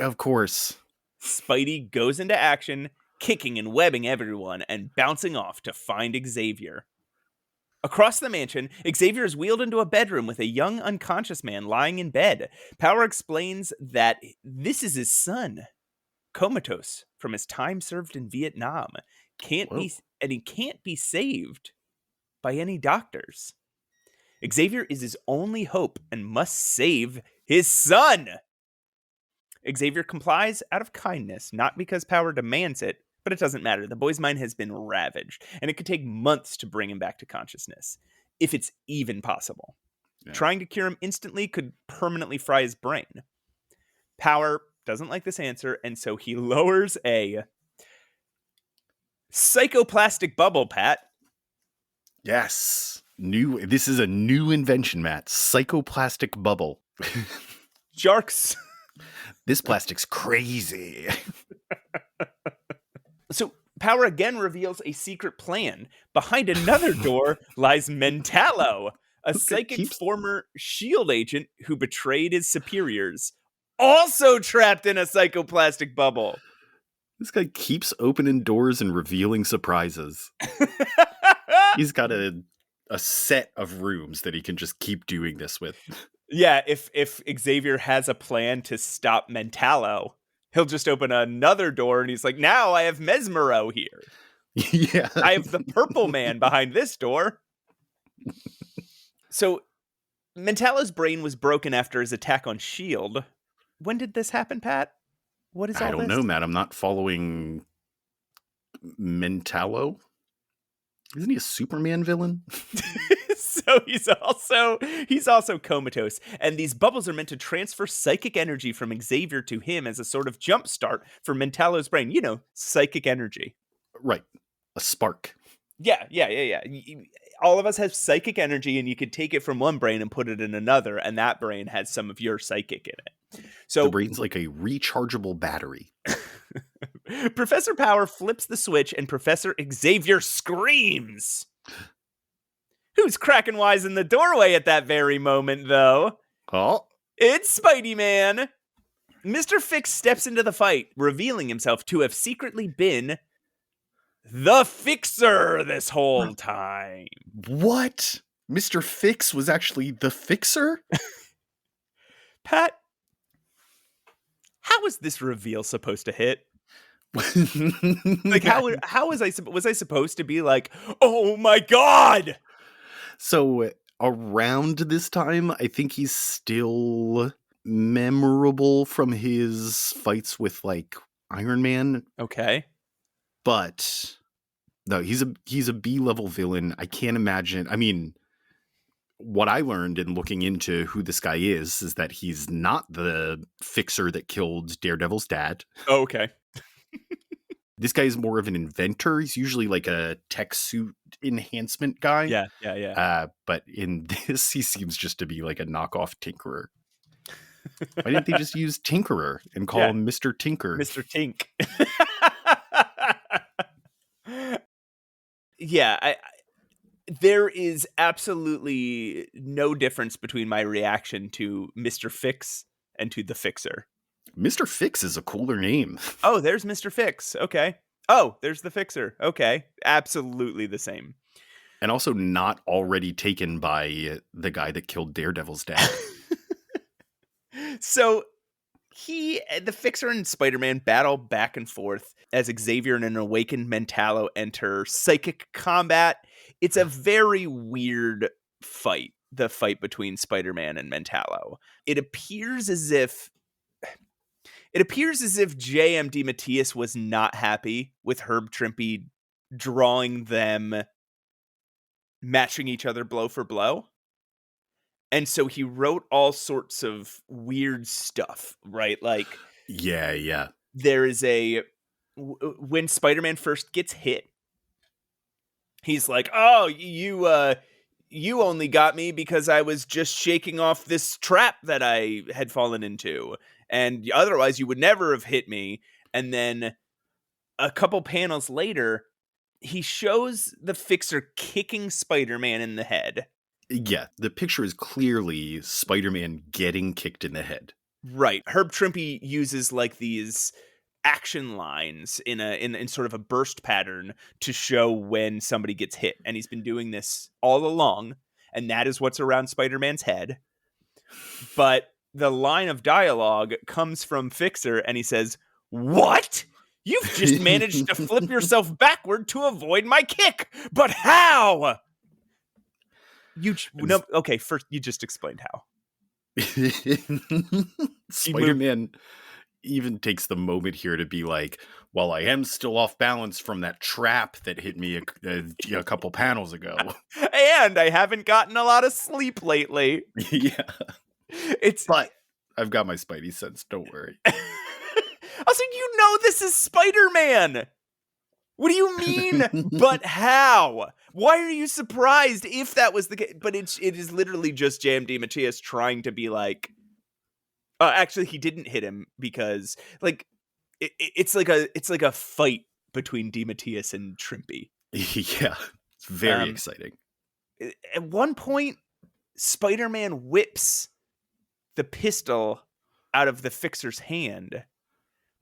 Of course. Spidey goes into action, kicking and webbing everyone and bouncing off to find Xavier. Across the mansion, Xavier is wheeled into a bedroom with a young unconscious man lying in bed. Power explains that this is his son, comatose from his time served in Vietnam. He can't be saved by any doctors. Xavier is his only hope and must save his son. Xavier complies out of kindness, not because Power demands it, but it doesn't matter. The boy's mind has been ravaged, and it could take months to bring him back to consciousness, if it's even possible. Yeah. Trying to cure him instantly could permanently fry his brain. Power doesn't like this answer, and so he lowers a psychoplastic bubble, Pat. Yes. This is a new invention, Matt. Psychoplastic bubble. Jarks. This plastic's crazy. So Power again reveals a secret plan. Behind another door lies Mentallo, a psychic former S.H.I.E.L.D. agent who betrayed his superiors, also trapped in a psychoplastic bubble. This guy keeps opening doors and revealing surprises. He's got a set of rooms that he can just keep doing this with. Yeah, if Xavier has a plan to stop Mentallo, he'll just open another door and he's like, now I have Mesmero here. Yeah. I have the purple man behind this door. So Mentallo's brain was broken after his attack on S.H.I.E.L.D. When did this happen, Pat? What is all this? I don't know, Matt. I'm not following Mentallo. Isn't he a Superman villain? So he's also comatose, and these bubbles are meant to transfer psychic energy from Xavier to him as a sort of jump start for Mentallo's brain. You know, psychic energy. Right. A spark. Yeah. All of us have psychic energy, and you could take it from one brain and put it in another, and that brain has some of your psychic in it. So the brain's like a rechargeable battery. Professor Power flips the switch, and Professor Xavier screams. Who's cracking wise in the doorway at that very moment, though? Oh. It's Spidey Man. Mr. Fix steps into the fight, revealing himself to have secretly been the Fixer this whole time. What? Mr. Fix was actually the Fixer? Pat, how was this reveal supposed to hit? Like, how was I supposed to be like, oh my God? So around this time, I think he's still memorable from his fights with like Iron Man. Okay. But no, he's a B-level villain. I can't imagine. I mean, what I learned in looking into who this guy is that he's not the Fixer that killed Daredevil's dad. Oh, okay. This guy is more of an inventor. He's usually like a tech suit enhancement guy. Yeah. But in this, he seems just to be like a knockoff Tinkerer. Why didn't they just use Tinkerer and call him Mr. Tinker? Mr. Tink. There is absolutely no difference between my reaction to Mr. Fix and to the Fixer. Mr. Fix is a cooler name. Oh, there's Mr. Fix. Okay. Oh, there's the Fixer. Okay. Absolutely the same. And also not already taken by the guy that killed Daredevil's dad. So the Fixer and Spider-Man battle back and forth as Xavier and an awakened Mentallo enter psychic combat. It's a very weird fight, the fight between Spider-Man and Mentallo. It appears as if J.M. DeMatteis was not happy with Herb Trimpe drawing them matching each other blow for blow. And so he wrote all sorts of weird stuff, right? Like, yeah. There is when Spider-Man first gets hit, he's like, "Oh, you only got me because I was just shaking off this trap that I had fallen into, and otherwise you would never have hit me." And then a couple panels later, he shows the Fixer kicking Spider-Man in the head. Yeah, the picture is clearly Spider-Man getting kicked in the head. Right. Herb Trimpe uses like these action lines in sort of a burst pattern to show when somebody gets hit. And he's been doing this all along. And that is what's around Spider-Man's head. But the line of dialogue comes from Fixer and he says, "What? You've just managed to flip yourself backward to avoid my kick. But how?" Okay, first you just explained how. Spider-Man even takes the moment here to be like, "Well, I am still off balance from that trap that hit me a couple panels ago. And I haven't gotten a lot of sleep lately." Yeah. But I've got my Spidey sense, don't worry. Also, this is Spider-Man. What do you mean? But how? Why are you surprised if that was the case? But it is literally just J.M. DeMatteis trying to be like, actually, he didn't hit him because like it's like a fight between DeMatteis and Trimpe. Yeah, it's very exciting. At one point, Spider-Man whips the pistol out of the Fixer's hand,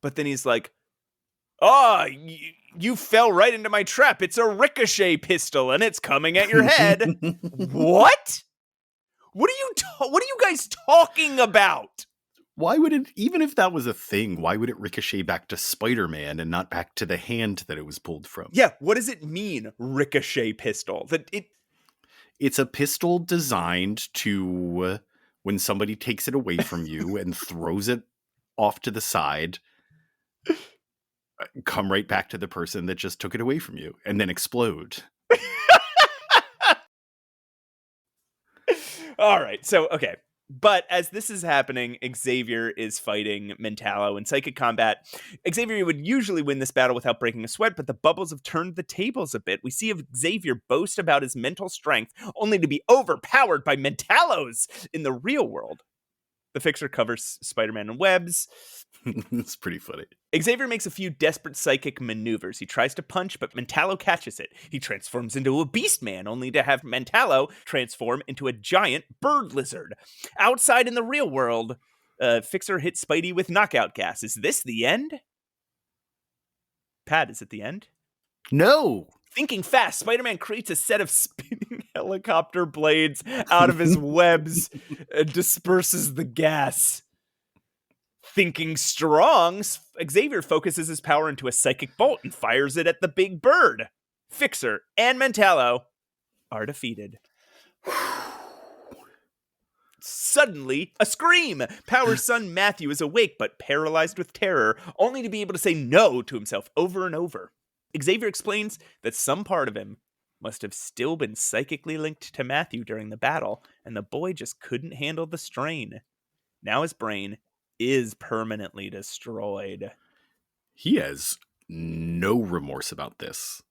but then he's like, "Oh, you fell right into my trap. It's a ricochet pistol, and it's coming at your head." What? What are you guys talking about? Why would it, even if that was a thing, why would it ricochet back to Spider-Man and not back to the hand that it was pulled from? Yeah, what does it mean, ricochet pistol? It's a pistol designed to, when somebody takes it away from you and throws it off to the side, come right back to the person that just took it away from you and then explode. All right. So, okay. But as this is happening, Xavier is fighting Mentallo in psychic combat. Xavier would usually win this battle without breaking a sweat, but the bubbles have turned the tables a bit. We see Xavier boast about his mental strength, only to be overpowered by Mentallos in the real world. The Fixer covers Spider-Man in webs. It's pretty funny. Xavier makes a few desperate psychic maneuvers. He tries to punch, but Mentallo catches it. He transforms into a beast man, only to have Mentallo transform into a giant bird lizard. Outside in the real world, Fixer hits Spidey with knockout gas. Is this the end? Pat, is it the end? No! Thinking fast, Spider-Man creates a set of spinning helicopter blades out of his webs and disperses the gas. Thinking strong, Xavier focuses his power into a psychic bolt and fires it at the big bird. Fixer and Mentallo are defeated. Suddenly, a scream! Power's son Matthew is awake but paralyzed with terror, only to be able to say no to himself over and over. Xavier explains that some part of him must have still been psychically linked to Matthew during the battle, and the boy just couldn't handle the strain. Now his brain is permanently destroyed. He has no remorse about this.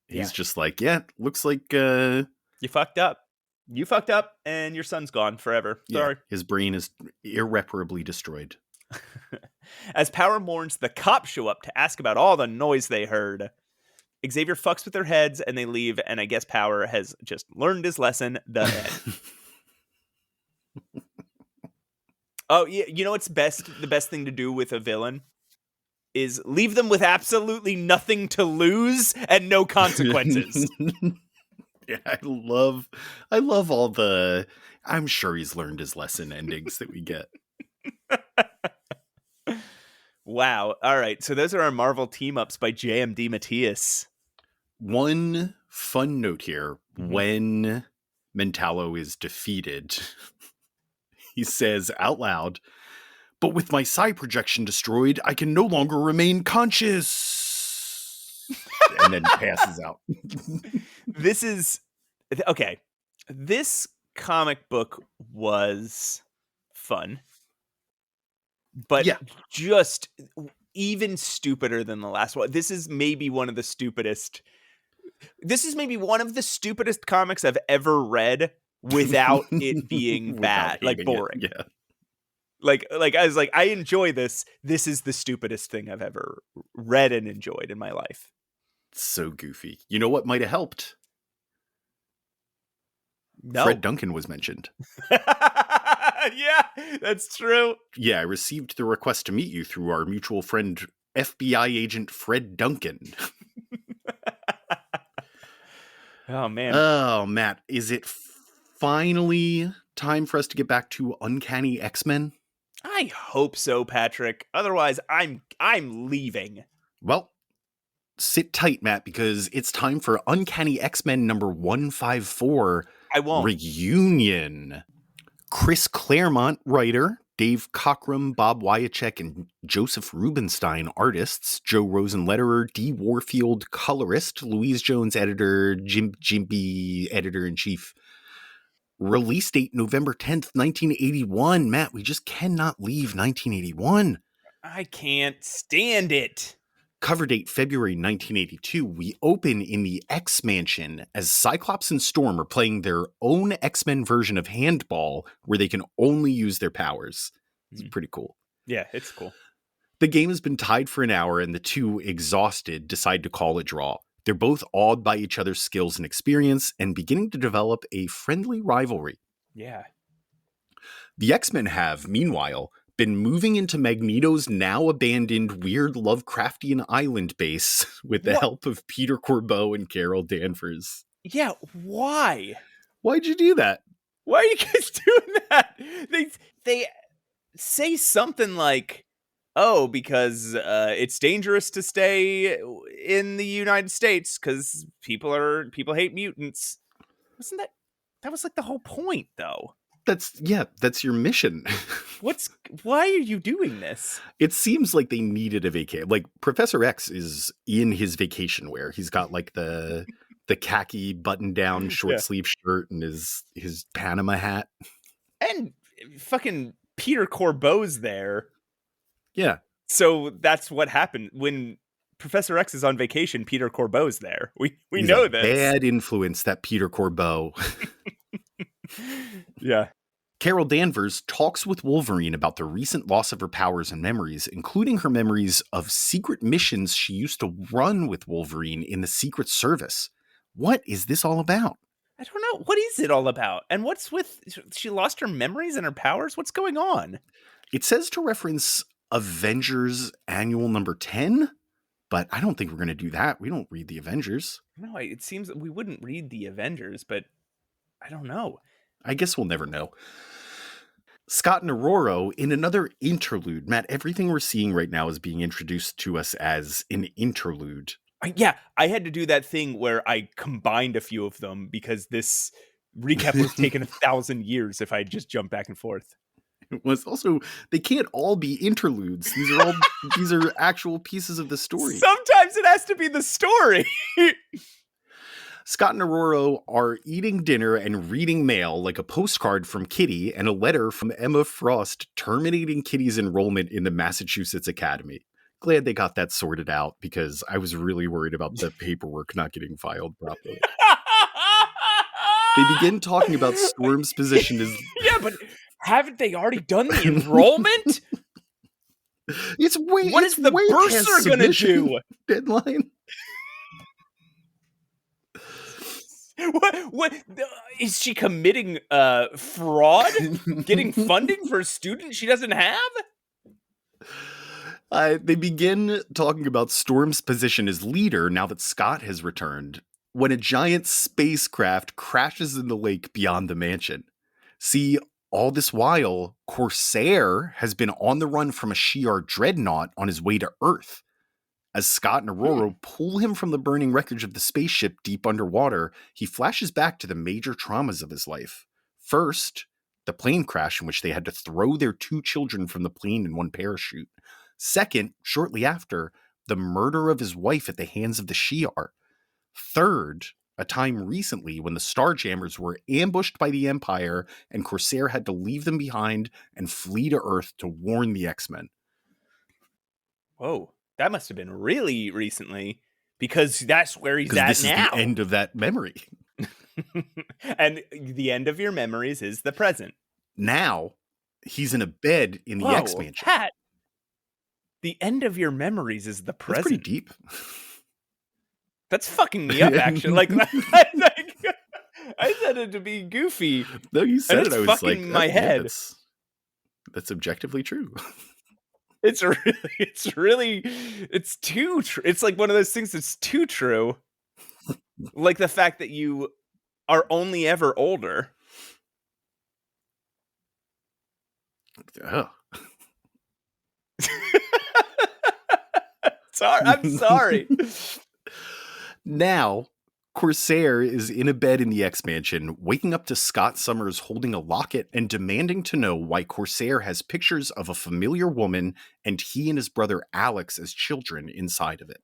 He's just like, yeah, looks like you fucked up. You fucked up and your son's gone forever. Sorry. Yeah, his brain is irreparably destroyed. As Power mourns, the cops show up to ask about all the noise they heard. Xavier fucks with their heads and they leave, and I guess Power has just learned his lesson. The end. Oh, yeah, you know what's the best thing to do with a villain is leave them with absolutely nothing to lose and no consequences. Yeah, I love all the I'm sure he's learned his lesson endings that we get. Wow. All right. So those are our Marvel team-ups by J.M. DeMatteis. One fun note here. When Mentallo is defeated, he says out loud, "But with my psi projection destroyed, I can no longer remain conscious." And then passes out. This is... Okay. This comic book was fun. But just even stupider than the last one. This is maybe one of the stupidest comics I've ever read without it being bad, like boring. Yeah. Like I was like, I enjoy this. This is the stupidest thing I've ever read and enjoyed in my life. So goofy. You know what might have helped? No. Fred Duncan was mentioned. Yeah, that's true. Yeah, I received the request to meet you through our mutual friend, FBI agent Fred Duncan. Oh, man. Oh, Matt, is it finally time for us to get back to Uncanny X-Men? I hope so, Patrick. Otherwise, I'm leaving. Well, sit tight, Matt, because it's time for Uncanny X-Men number 154. I won't. Reunion. Chris Claremont, writer, Dave Cockrum, Bob Wyacek, and Joseph Rubinstein, artists, Joe Rosen, letterer, Dee Warfield, colorist, Louise Jones, editor, Jimby, editor-in-chief. Release date November 10th, 1981. Matt, we just cannot leave 1981. I can't stand it. Cover date February 1982. We open in the X-Mansion as Cyclops and Storm are playing their own X-Men version of handball where they can only use their powers. It's pretty cool. Yeah, it's cool. The game has been tied for an hour and the two, exhausted, decide to call a draw. They're both awed by each other's skills and experience and beginning to develop a friendly rivalry. Yeah. The X-Men have, meanwhile, been moving into Magneto's now abandoned weird Lovecraftian island base with the help of Peter Corbeau and Carol Danvers. Yeah, why? Why'd you do that? Why are you guys doing that? They say something like, "Oh, because it's dangerous to stay in the United States because people hate mutants." Wasn't that was like the whole point, though? That's your mission. Why are you doing this? It seems like they needed a vacation. Like Professor X is in his vacation wear. He's got like the khaki button-down short sleeve shirt and his Panama hat. And fucking Peter Corbeau's there. Yeah. So that's what happened when Professor X is on vacation. Peter Corbeau's there. We He's know a this. Bad influence, that Peter Corbeau. Yeah. Carol Danvers talks with Wolverine about the recent loss of her powers and memories, including her memories of secret missions she used to run with Wolverine in the Secret Service. What is this all about? I don't know. What is it all about? And what's with... She lost her memories and her powers? What's going on? It says to reference Avengers Annual number 10, but I don't think we're going to do that. We don't read the Avengers. No, it seems that we wouldn't read the Avengers, but I don't know. I guess we'll never know. Scott and Aurora in another interlude. Matt, everything we're seeing right now is being introduced to us as an interlude. Yeah, I had to do that thing where I combined a few of them because this recap would have taken 1,000 years if I just jumped back and forth. It was also, they can't all be interludes. These are actual pieces of the story. Sometimes it has to be the story. Scott and Aurora are eating dinner and reading mail, like a postcard from Kitty and a letter from Emma Frost terminating Kitty's enrollment in the Massachusetts Academy. Glad they got that sorted out because I was really worried about the paperwork not getting filed properly. They begin talking about Storm's position as... Yeah, but haven't they already done the enrollment? What is the bursar going to do? Deadline. What is she committing fraud? Getting funding for a student she doesn't have? They begin talking about Storm's position as leader now that Scott has returned, when a giant spacecraft crashes in the lake beyond the mansion. See, all this while, Corsair has been on the run from a Shi'ar dreadnought on his way to Earth. As Scott and Aurora pull him from the burning wreckage of the spaceship deep underwater, he flashes back to the major traumas of his life. First, the plane crash in which they had to throw their 2 children from the plane in one parachute. Second, shortly after, the murder of his wife at the hands of the Shi'ar. Third, a time recently when the Starjammers were ambushed by the Empire and Corsair had to leave them behind and flee to Earth to warn the X-Men. Whoa, that must have been really recently, because that's where he's at this now. Is the end of that memory. And the end of your memories is the present. Now, he's in a bed in the X-Mansion. Pat, the end of your memories is the present. That's pretty deep. That's fucking me up, actually. Like, I said it to be goofy. No, you said it. I was like, my head. That's objectively true. It's too true. It's like one of those things that's too true. Like the fact that you are only ever older. Oh. I'm sorry. Now, Corsair is in a bed in the X-Mansion, waking up to Scott Summers holding a locket and demanding to know why Corsair has pictures of a familiar woman and he and his brother Alex as children inside of it.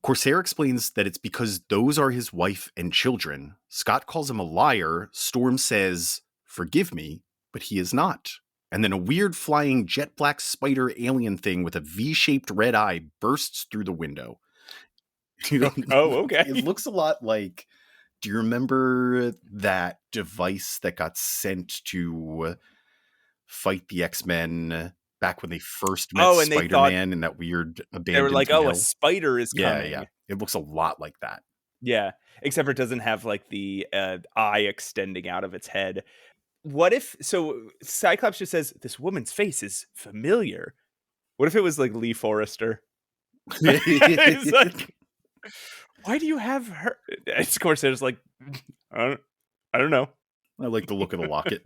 Corsair explains that it's because those are his wife and children. Scott calls him a liar. Storm says, "Forgive me," but he is not. And then a weird flying jet black spider alien thing with a V-shaped red eye bursts through the window. Oh, okay. It looks a lot like, do you remember that device that got sent to fight the X-Men back when they first met Spider-Man in that weird abandoned They were like, hill? a spider is coming. Yeah. It looks a lot like that. Yeah, except for it doesn't have like the eye extending out of its head. What if, so Cyclops just says, this woman's face is familiar. What if it was like Lee Forrester? It's like, why do you have her? Of course, there's like, I don't know. I like the look of the locket.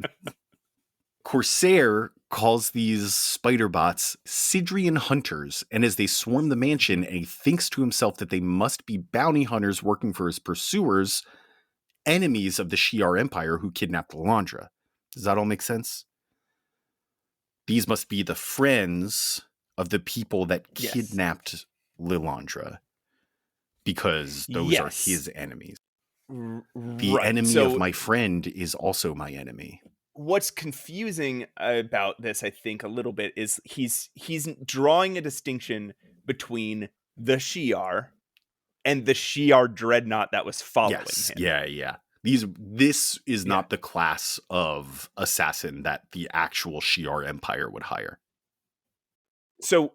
Corsair calls these spider bots Sidrian hunters, and as they swarm the mansion, and he thinks to himself that they must be bounty hunters working for his pursuers, enemies of the Shi'ar Empire who kidnapped Lilandra. Does that all make sense? These must be the friends of the people that kidnapped Lilandra, because those are his enemies. The enemy of my friend is also my enemy. What's confusing about this, I think, a little bit is he's drawing a distinction between the Shi'ar and the Shi'ar dreadnought that was following him. Yeah. This is not the class of assassin that the actual Shi'ar Empire would hire. So,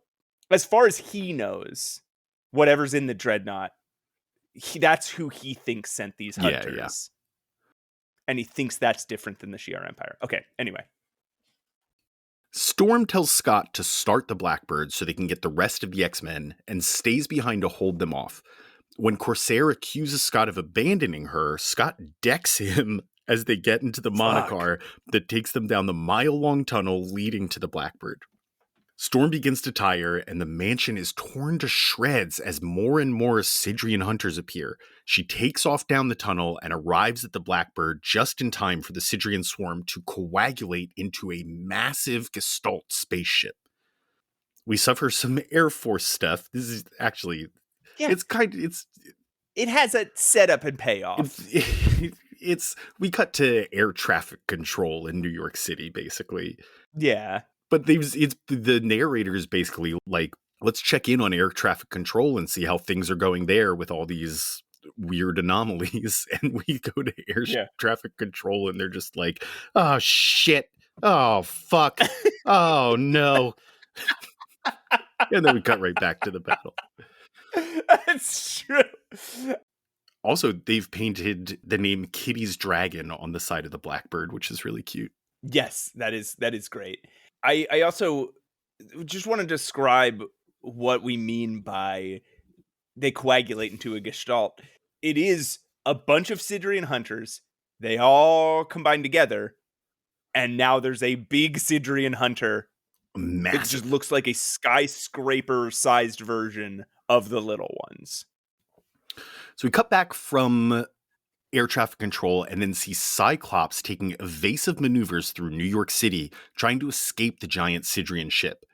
as far as he knows, whatever's in the dreadnought, that's who he thinks sent these hunters. Yeah. And he thinks that's different than the Shi'ar Empire. Okay, anyway. Storm tells Scott to start the Blackbird so they can get the rest of the X-Men and stays behind to hold them off. When Corsair accuses Scott of abandoning her, Scott decks him as they get into the monocar that takes them down the mile-long tunnel leading to the Blackbird. Storm begins to tire, and the mansion is torn to shreds as more and more Sidrian hunters appear. She takes off down the tunnel and arrives at the Blackbird just in time for the Sidrian swarm to coagulate into a massive Gestalt spaceship. We suffer some Air Force stuff. This is actually... Yeah. It has a setup and payoff. We cut to air traffic control in New York City, basically. Yeah. But the narrator is basically like, let's check in on air traffic control and see how things are going there with all these weird anomalies. And we go to air traffic control and they're just like, oh shit. Oh fuck. Oh no. And then we cut right back to the battle. It's true. Also, they've painted the name Kitty's Dragon on the side of the Blackbird, which is really cute. Yes, that is great. I also just want to describe what we mean by they coagulate into a gestalt. It is a bunch of Sidrian hunters. They all combine together, and now there's a big Sidrian hunter. Massive. It just looks like a skyscraper-sized version of the little ones. So we cut back from air traffic control and then see Cyclops taking evasive maneuvers through New York City, trying to escape the giant Sidrian ship.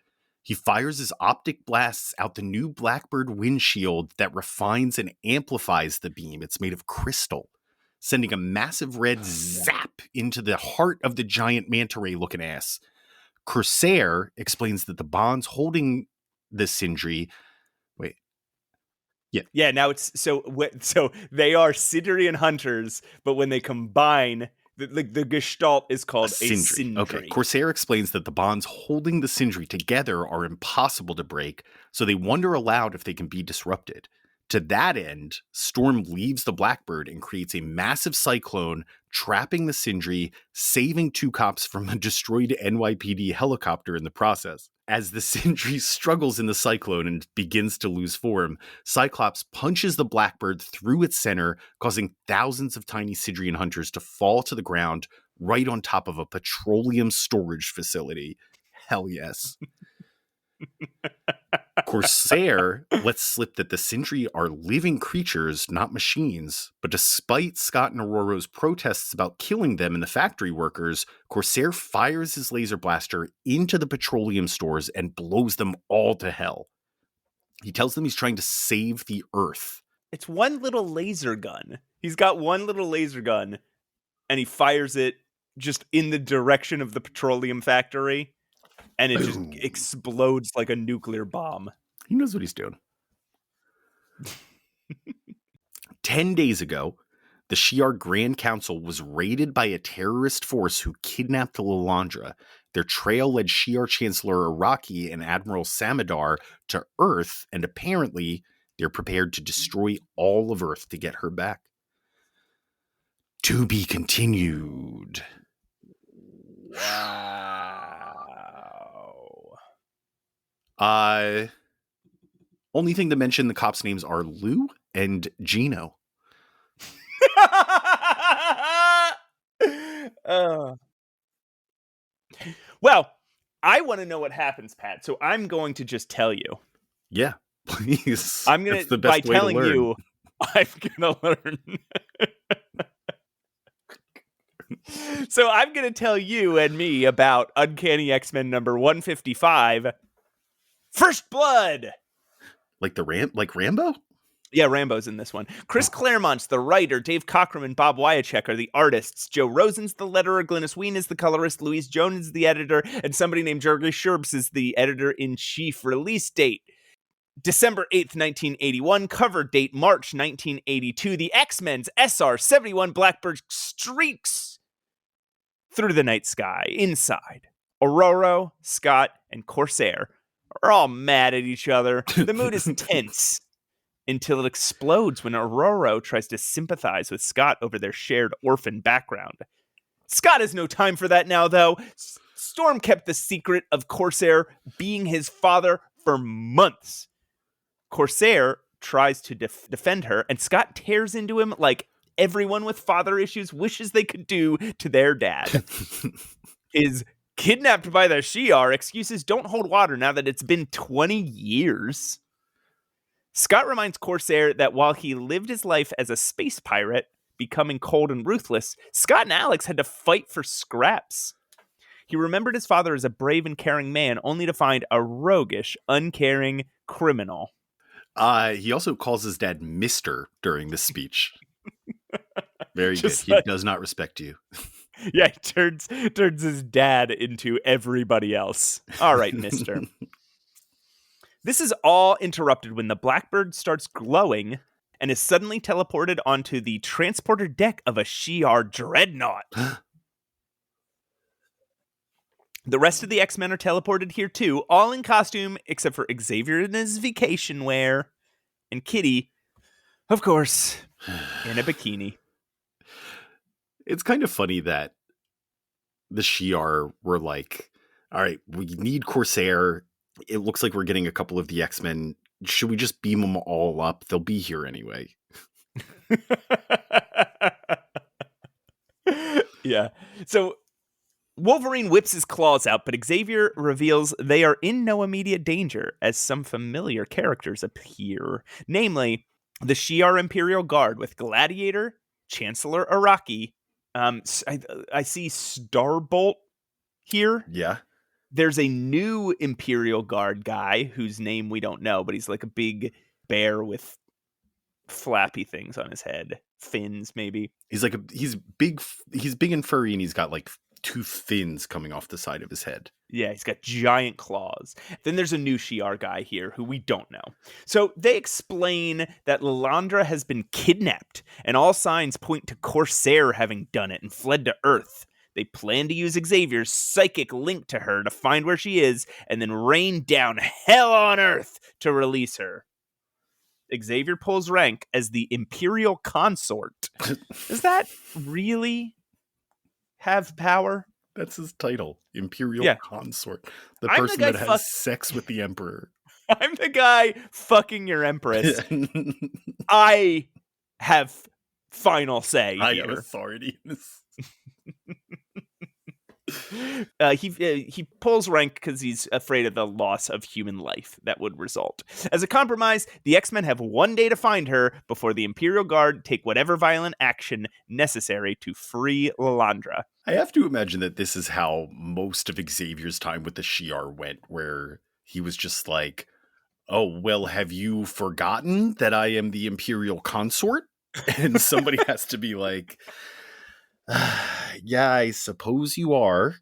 He fires his optic blasts out the new Blackbird windshield that refines and amplifies the beam. It's made of crystal, sending a massive red zap into the heart of the giant manta ray-looking ass. Corsair explains that the bonds holding the Sindri... Wait. Yeah, now it's... So they are Sidrian hunters, but when they combine... The gestalt is called a Sindri. Okay, Corsair explains that the bonds holding the Sindri together are impossible to break, so they wonder aloud if they can be disrupted. To that end, Storm leaves the Blackbird and creates a massive cyclone, trapping the Sindri, saving two cops from a destroyed NYPD helicopter in the process. As the Sindri struggles in the cyclone and begins to lose form, Cyclops punches the Blackbird through its center, causing thousands of tiny Sidrian hunters to fall to the ground right on top of a petroleum storage facility. Hell yes. Corsair lets slip that the Sindri are living creatures, not machines. But despite Scott and Aurora's protests about killing them and the factory workers, Corsair fires his laser blaster into the petroleum stores and blows them all to hell. He tells them he's trying to save the Earth. It's one little laser gun. He's got one little laser gun, and he fires it just in the direction of the petroleum factory. And it just explodes like a nuclear bomb. He knows what he's doing. 10 days ago, the Shi'ar Grand Council was raided by a terrorist force who kidnapped Lilandra. Their trail led Shi'ar Chancellor Araki and Admiral Samadar to Earth, and apparently they're prepared to destroy all of Earth to get her back. To be continued. Wow. Only thing to mention, the cops' names are Lou and Gino. Well, I want to know what happens, Pat. So I'm going to just tell you. Yeah, please. I'm gonna by telling you, I'm gonna learn. So I'm gonna tell you and me about Uncanny X-Men number 155. First Blood! Like Rambo? Yeah, Rambo's in this one. Chris Claremont's the writer, Dave Cockrum and Bob Wyacek are the artists, Joe Rosen's the letterer, Glynis Wein is the colorist, Louise Jones is the editor, and somebody named Jerry Sherbs is the editor-in-chief. Release date, December 8th, 1981. Cover date, March 1982. The X-Men's SR-71 Blackbird streaks through the night sky. Inside, Aurora, Scott, and Corsair are all mad at each other. The mood is tense until it explodes when Aurora tries to sympathize with Scott over their shared orphan background. Scott has no time for that now, though. Storm kept the secret of Corsair being his father for months. Corsair tries to defend her, and Scott tears into him like everyone with father issues wishes they could do to their dad. Is kidnapped by the Shi'ar. Excuses don't hold water now that it's been 20 years. Scott reminds Corsair that while he lived his life as a space pirate, becoming cold and ruthless, Scott and Alex had to fight for scraps. He remembered his father as a brave and caring man, only to find a roguish, uncaring criminal. He also calls his dad Mr. during this speech. Very good. He does not respect you. Yeah, he turns his dad into everybody else. All right, mister. This is all interrupted when the Blackbird starts glowing and is suddenly teleported onto the transporter deck of a Shi'ar dreadnought. The rest of the X-Men are teleported here too, all in costume except for Xavier in his vacation wear and Kitty. Of course. In a bikini. It's kind of funny that the Shi'ar were like, all right, we need Corsair. It looks like we're getting a couple of the X-Men. Should we just beam them all up? They'll be here anyway. Yeah. So Wolverine whips his claws out, but Xavier reveals they are in no immediate danger as some familiar characters appear. Namely, the Shi'ar Imperial Guard with Gladiator, Chancellor Araki. I see Starbolt here. Yeah. There's a new Imperial Guard guy whose name we don't know, but he's like a big bear with flappy things on his head. Fins, maybe. He's big and furry, and he's got like 2 fins coming off the side of his head. Yeah, he's got giant claws. Then there's a new Shi'ar guy here who we don't know. So they explain that Lilandra has been kidnapped, and all signs point to Corsair having done it and fled to Earth. They plan to use Xavier's psychic link to her to find where she is, and then rain down hell on Earth to release her. Xavier pulls rank as the Imperial Consort. Does that really have power? That's his title, Imperial Consort. The I'm person that has sex with the Emperor. I'm the guy fucking your Empress. I have final say here. I have authority in this. He pulls rank because he's afraid of the loss of human life that would result. As a compromise, the X-Men have 1 day to find her before the Imperial Guard take whatever violent action necessary to free Lilandra. I have to imagine that this is how most of Xavier's time with the Shi'ar went, where he was just like, oh, well, have you forgotten that I am the Imperial Consort? And somebody has to be like, yeah, I suppose you are.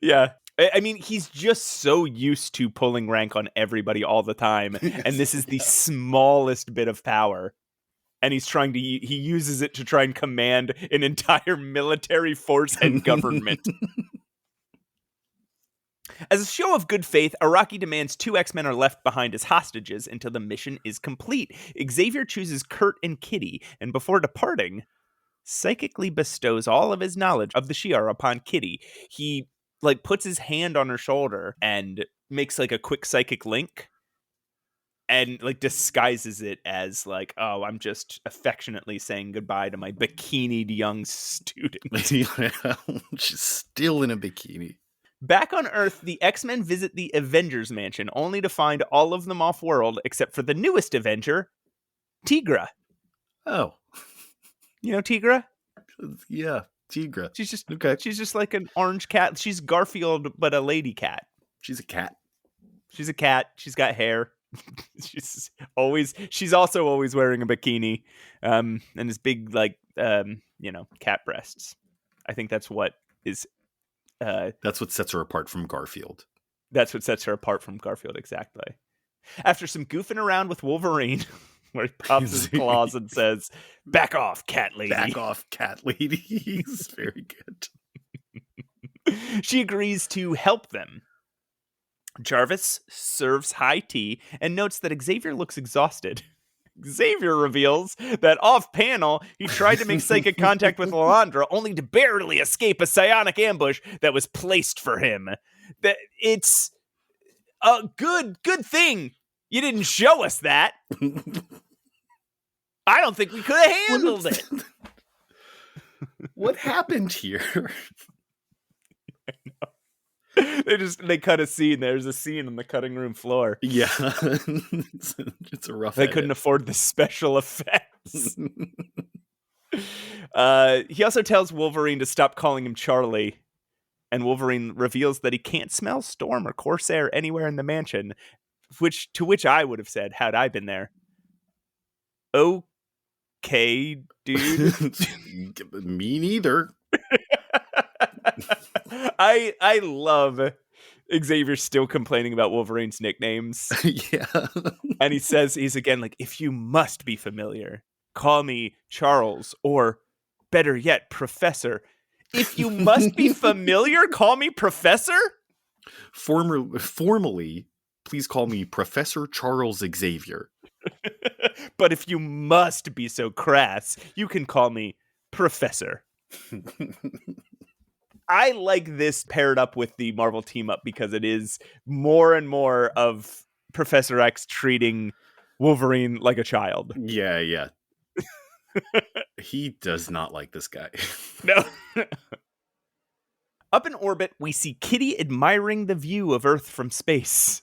Yeah. I mean, he's just so used to pulling rank on everybody all the time. And this is the smallest bit of power. And he uses it to try and command an entire military force and government. As a show of good faith, Araki demands 2 X-Men are left behind as hostages until the mission is complete. Xavier chooses Kurt and Kitty, and before departing, psychically bestows all of his knowledge of the Shi'ar upon Kitty. He puts his hand on her shoulder and makes a quick psychic link and disguises it as oh, I'm just affectionately saying goodbye to my bikinied young student. She's still in a bikini. Back on Earth, the X-Men visit the Avengers Mansion, only to find all of them off-world except for the newest Avenger, Tigra. Oh. You know Tigra? Yeah, Tigra. She's just like an orange cat. She's Garfield, but a lady cat. She's a cat. She's a cat. She's got hair. She's also always wearing a bikini, and this big cat breasts. I think that's what is. That's what sets her apart from Garfield. That's what sets her apart from Garfield, exactly. After some goofing around with Wolverine, where he pops his claws and says, "Back off, cat lady." Back off, cat lady. He's very good. She agrees to help them. Jarvis serves high tea and notes that Xavier looks exhausted. Xavier reveals that off-panel, he tried to make psychic contact with Lilandra only to barely escape a psionic ambush that was placed for him. That it's a good thing you didn't show us that. I don't think we could have handled it. What happened here? They cut a scene. There's a scene on the cutting room floor. Yeah. It's a rough They edit. couldn't afford the special effects. He also tells Wolverine to stop calling him Charlie. And Wolverine reveals that he can't smell Storm or Corsair anywhere in the mansion. To which I would have said, had I been there, okay, dude. Me neither. I love Xavier still complaining about Wolverine's nicknames. Yeah. And he's again if you must be familiar, call me Charles, or better yet, Professor. If you must be familiar, call me Professor? Formally, please call me Professor Charles Xavier. But if you must be so crass, you can call me Professor. I like this paired up with the Marvel team up because it is more and more of Professor X treating Wolverine like a child. Yeah. He does not like this guy. No. Up in orbit, we see Kitty admiring the view of Earth from space.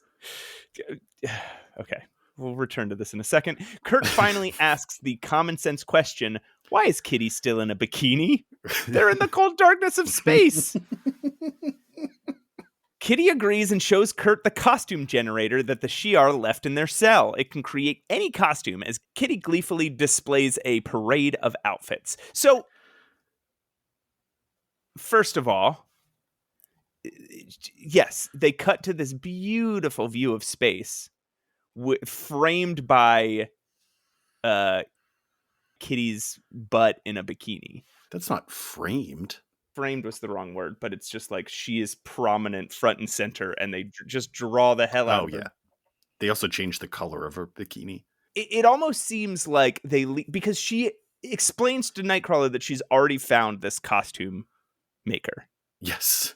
Okay, we'll return to this in a second. Kurt finally asks the common sense question, why is Kitty still in a bikini? They're in the cold darkness of space. Kitty agrees and shows Kurt the costume generator that the Shi'ar left in their cell. It can create any costume as Kitty gleefully displays a parade of outfits. So, first of all, yes, they cut to this beautiful view of space framed by Kitty's butt in a bikini. That's not framed. Framed was the wrong word, but it's just like she is prominent front and center, and they just draw the hell out of her. They also changed the color of her bikini. It almost seems like because she explains to Nightcrawler that she's already found this costume maker. Yes.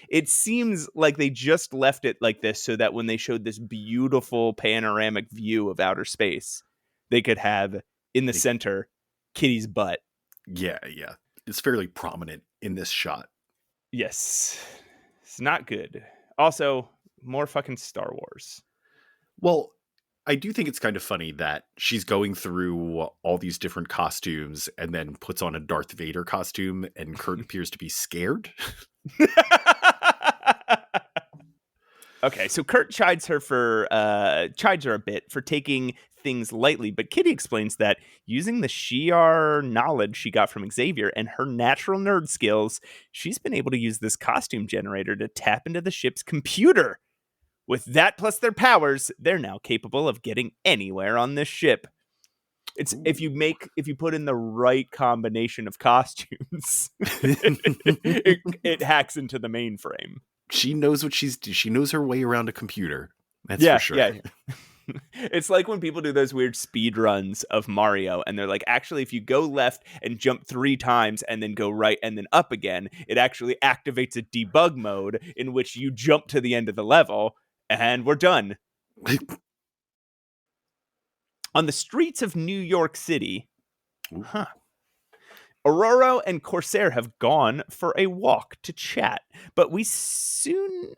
It seems like they just left it like this so that when they showed this beautiful panoramic view of outer space, they could have in the center Kitty's butt. Yeah. It's fairly prominent in this shot. Yes. It's not good. Also, more fucking Star Wars. Well, I do think it's kind of funny that she's going through all these different costumes and then puts on a Darth Vader costume, and Kurt appears to be scared. Okay, so Kurt chides her a bit for taking things lightly, but Kitty explains that using the Shi'ar knowledge she got from Xavier and her natural nerd skills, she's been able to use this costume generator to tap into the ship's computer. With that plus their powers, they're now capable of getting anywhere on this ship. It's if you put in the right combination of costumes, it hacks into the mainframe. She knows what she knows her way around a computer. That's for sure. Yeah. It's like when people do those weird speed runs of Mario and they're like, actually, if you go left and jump 3 times and then go right and then up again, it actually activates a debug mode in which you jump to the end of the level and we're done. On the streets of New York City, Aurora and Corsair have gone for a walk to chat, but we soon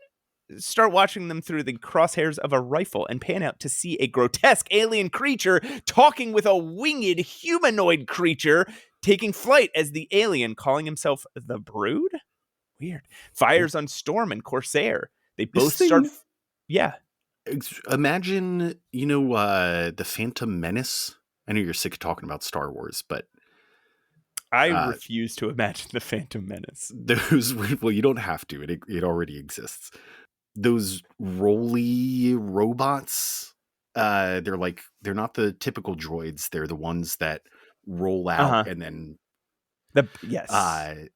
start watching them through the crosshairs of a rifle and pan out to see a grotesque alien creature talking with a winged humanoid creature taking flight as the alien, calling himself the Brood? Weird. Fires on Storm and Corsair. They both start... Yeah. Imagine, the Phantom Menace. I know you're sick of talking about Star Wars, but... I refuse to imagine the Phantom Menace. Well, you don't have to. It already exists. Those roly robots, they're not the typical droids. They're the ones that roll out and then... Yes. I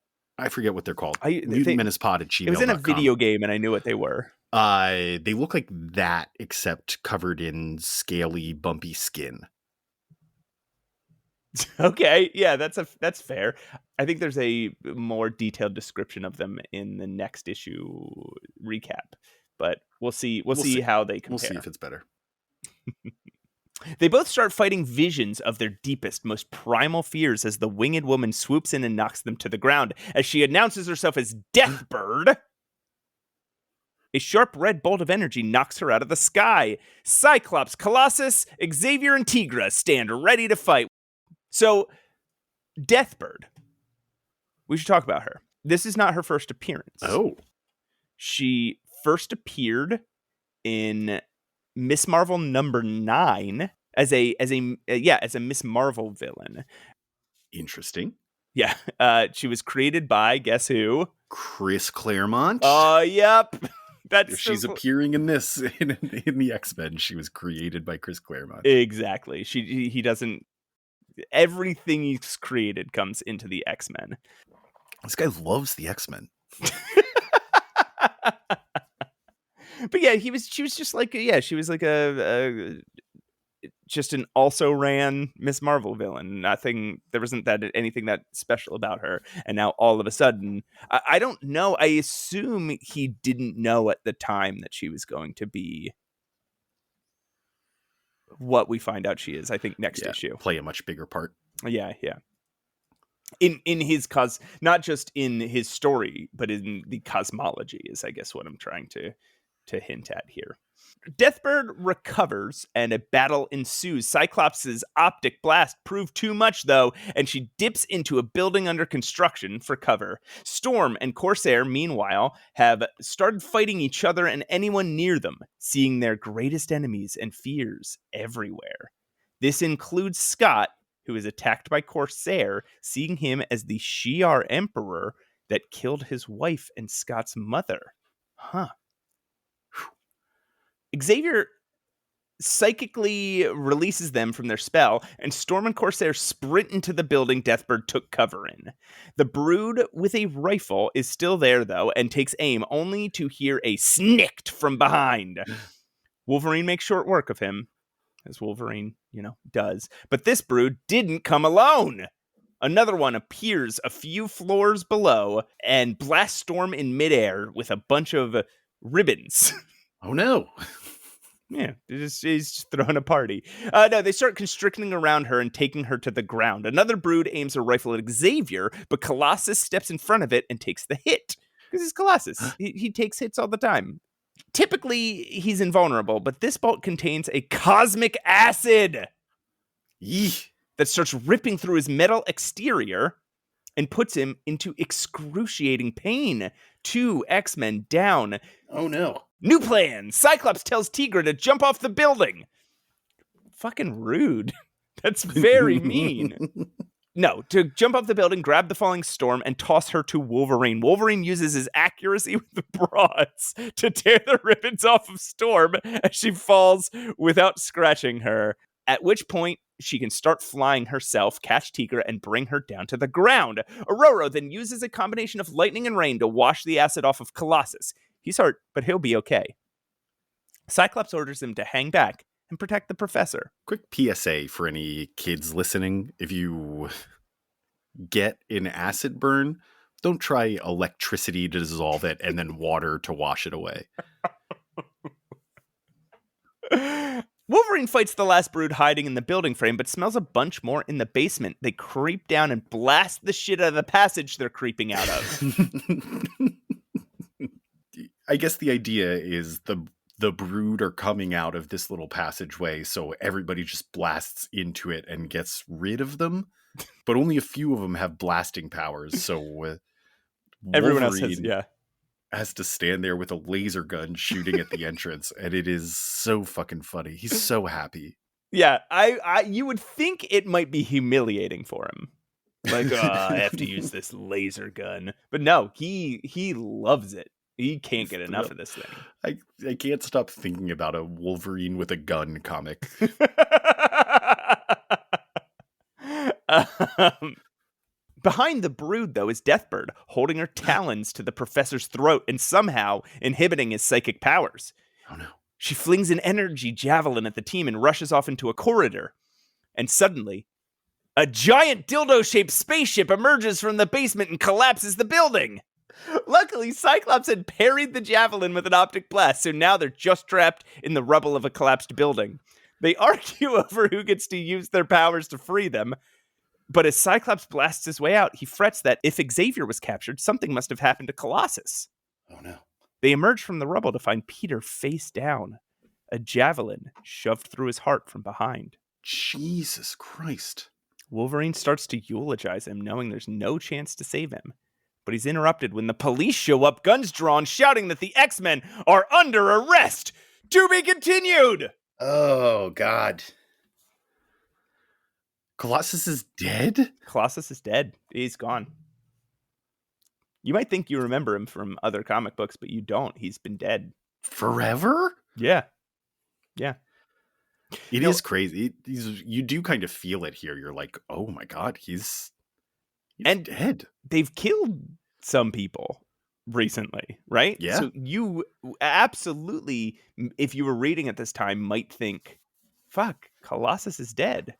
forget what they're called. MutantMenacePod@gmail.com. It was in a video game and I knew what they were. They look like that, except covered in scaly, bumpy skin. Okay, yeah, that's fair. I think there's a more detailed description of them in the next issue recap, but we'll see how they compare. We'll see if it's better. They both start fighting visions of their deepest, most primal fears as the winged woman swoops in and knocks them to the ground as she announces herself as Deathbird. A sharp red bolt of energy knocks her out of the sky. Cyclops, Colossus, Xavier, and Tigra stand ready to fight. So, Deathbird. We should talk about her. This is not her first appearance. Oh. She first appeared in Miss Marvel number 9 as a Miss Marvel villain. Interesting. Yeah. She was created by, guess who? Chris Claremont. Yep. She's appearing in this in the X-Men. She was created by Chris Claremont. Exactly. He doesn't. Everything he's created comes into the X-Men. This guy loves the X-Men. But yeah, she was just like, she was like just an also ran Miss Marvel villain. There wasn't anything that special about her. And now all of a sudden, I don't know. I assume he didn't know at the time that she was going to be what we find out she is. I think next issue play a much bigger part. Yeah. In his not just in his story, but in the cosmology is, I guess, what I'm trying to hint at here. Deathbird recovers and a battle ensues. Cyclops' optic blast proved too much, though, and she dips into a building under construction for cover. Storm and Corsair, meanwhile, have started fighting each other and anyone near them, seeing their greatest enemies and fears everywhere. This includes Scott, who is attacked by Corsair, seeing him as the Shi'ar Emperor that killed his wife and Scott's mother. Huh. Xavier psychically releases them from their spell, and Storm and Corsair sprint into the building Deathbird took cover in. The Brood with a rifle is still there, though, and takes aim only to hear a snikt from behind. Wolverine makes short work of him, as Wolverine, does. But this Brood didn't come alone. Another one appears a few floors below and blasts Storm in midair with a bunch of ribbons. Oh no. Yeah, he's just throwing a party. No, they start constricting around her and taking her to the ground. Another Brood aims a rifle at Xavier, but Colossus steps in front of it and takes the hit. Because he's Colossus. He takes hits all the time. Typically, he's invulnerable, but this bolt contains a cosmic acid that starts ripping through his metal exterior and puts him into excruciating pain. 2 X-Men down. Oh no. New plan. Cyclops tells Tigra to jump off the building. Fucking rude. That's very mean. No, to jump off the building, grab the falling Storm, and toss her to Wolverine. Wolverine uses his accuracy with the broads to tear the ribbons off of Storm as she falls without scratching her. At which point, she can start flying herself, catch Tigra, and bring her down to the ground. Aurora then uses a combination of lightning and rain to wash the acid off of Colossus. He's hurt, but he'll be okay. Cyclops orders him to hang back and protect the professor. Quick PSA for any kids listening. If you get an acid burn, don't try electricity to dissolve it and then water to wash it away. Wolverine fights the last Brood hiding in the building frame, but smells a bunch more in the basement. They creep down and blast the shit out of the passage they're creeping out of. I guess the idea is the Brood are coming out of this little passageway, so everybody just blasts into it and gets rid of them. But only a few of them have blasting powers, so everyone else has to stand there with a laser gun shooting at the entrance, and it is so fucking funny. He's so happy. Yeah, you would think it might be humiliating for him. Like, I have to use this laser gun. But no, he loves it. He can't get enough of this thing. I can't stop thinking about a Wolverine with a gun comic. Behind the Brood, though, is Deathbird, holding her talons to the professor's throat and somehow inhibiting his psychic powers. Oh no. She flings an energy javelin at the team and rushes off into a corridor. And suddenly, a giant dildo-shaped spaceship emerges from the basement and collapses the building. Luckily, Cyclops had parried the javelin with an optic blast, so now they're just trapped in the rubble of a collapsed building. They argue over who gets to use their powers to free them, but as Cyclops blasts his way out, he frets that if Xavier was captured, something must have happened to Colossus. Oh no. They emerge from the rubble to find Peter face down, a javelin shoved through his heart from behind. Jesus Christ. Wolverine starts to eulogize him, knowing there's no chance to save him. But he's interrupted when the police show up, guns drawn, shouting that the X-Men are under arrest. To be continued! Oh, God. Colossus is dead? Colossus is dead. He's gone. You might think you remember him from other comic books, but you don't. He's been dead. Forever? Yeah. Yeah. It is crazy. You do kind of feel it here. You're like, oh my God, he's dead. They've killed some people. recently, right? Yeah. So you absolutely, if you were reading at this time, might think, fuck, Colossus is dead.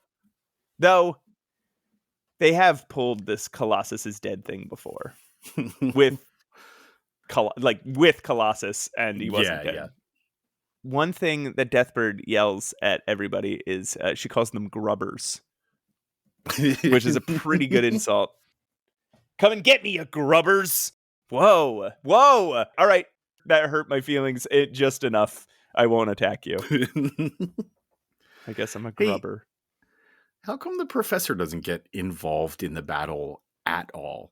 Though they have pulled this Colossus is dead thing before with Colossus, and he wasn't dead. Yeah. One thing that Deathbird yells at everybody is she calls them grubbers, which is a pretty good insult. Come and get me, you grubbers. Whoa. All right. That hurt my feelings just enough. I won't attack you. I guess I'm a grubber. How come the professor doesn't get involved in the battle at all?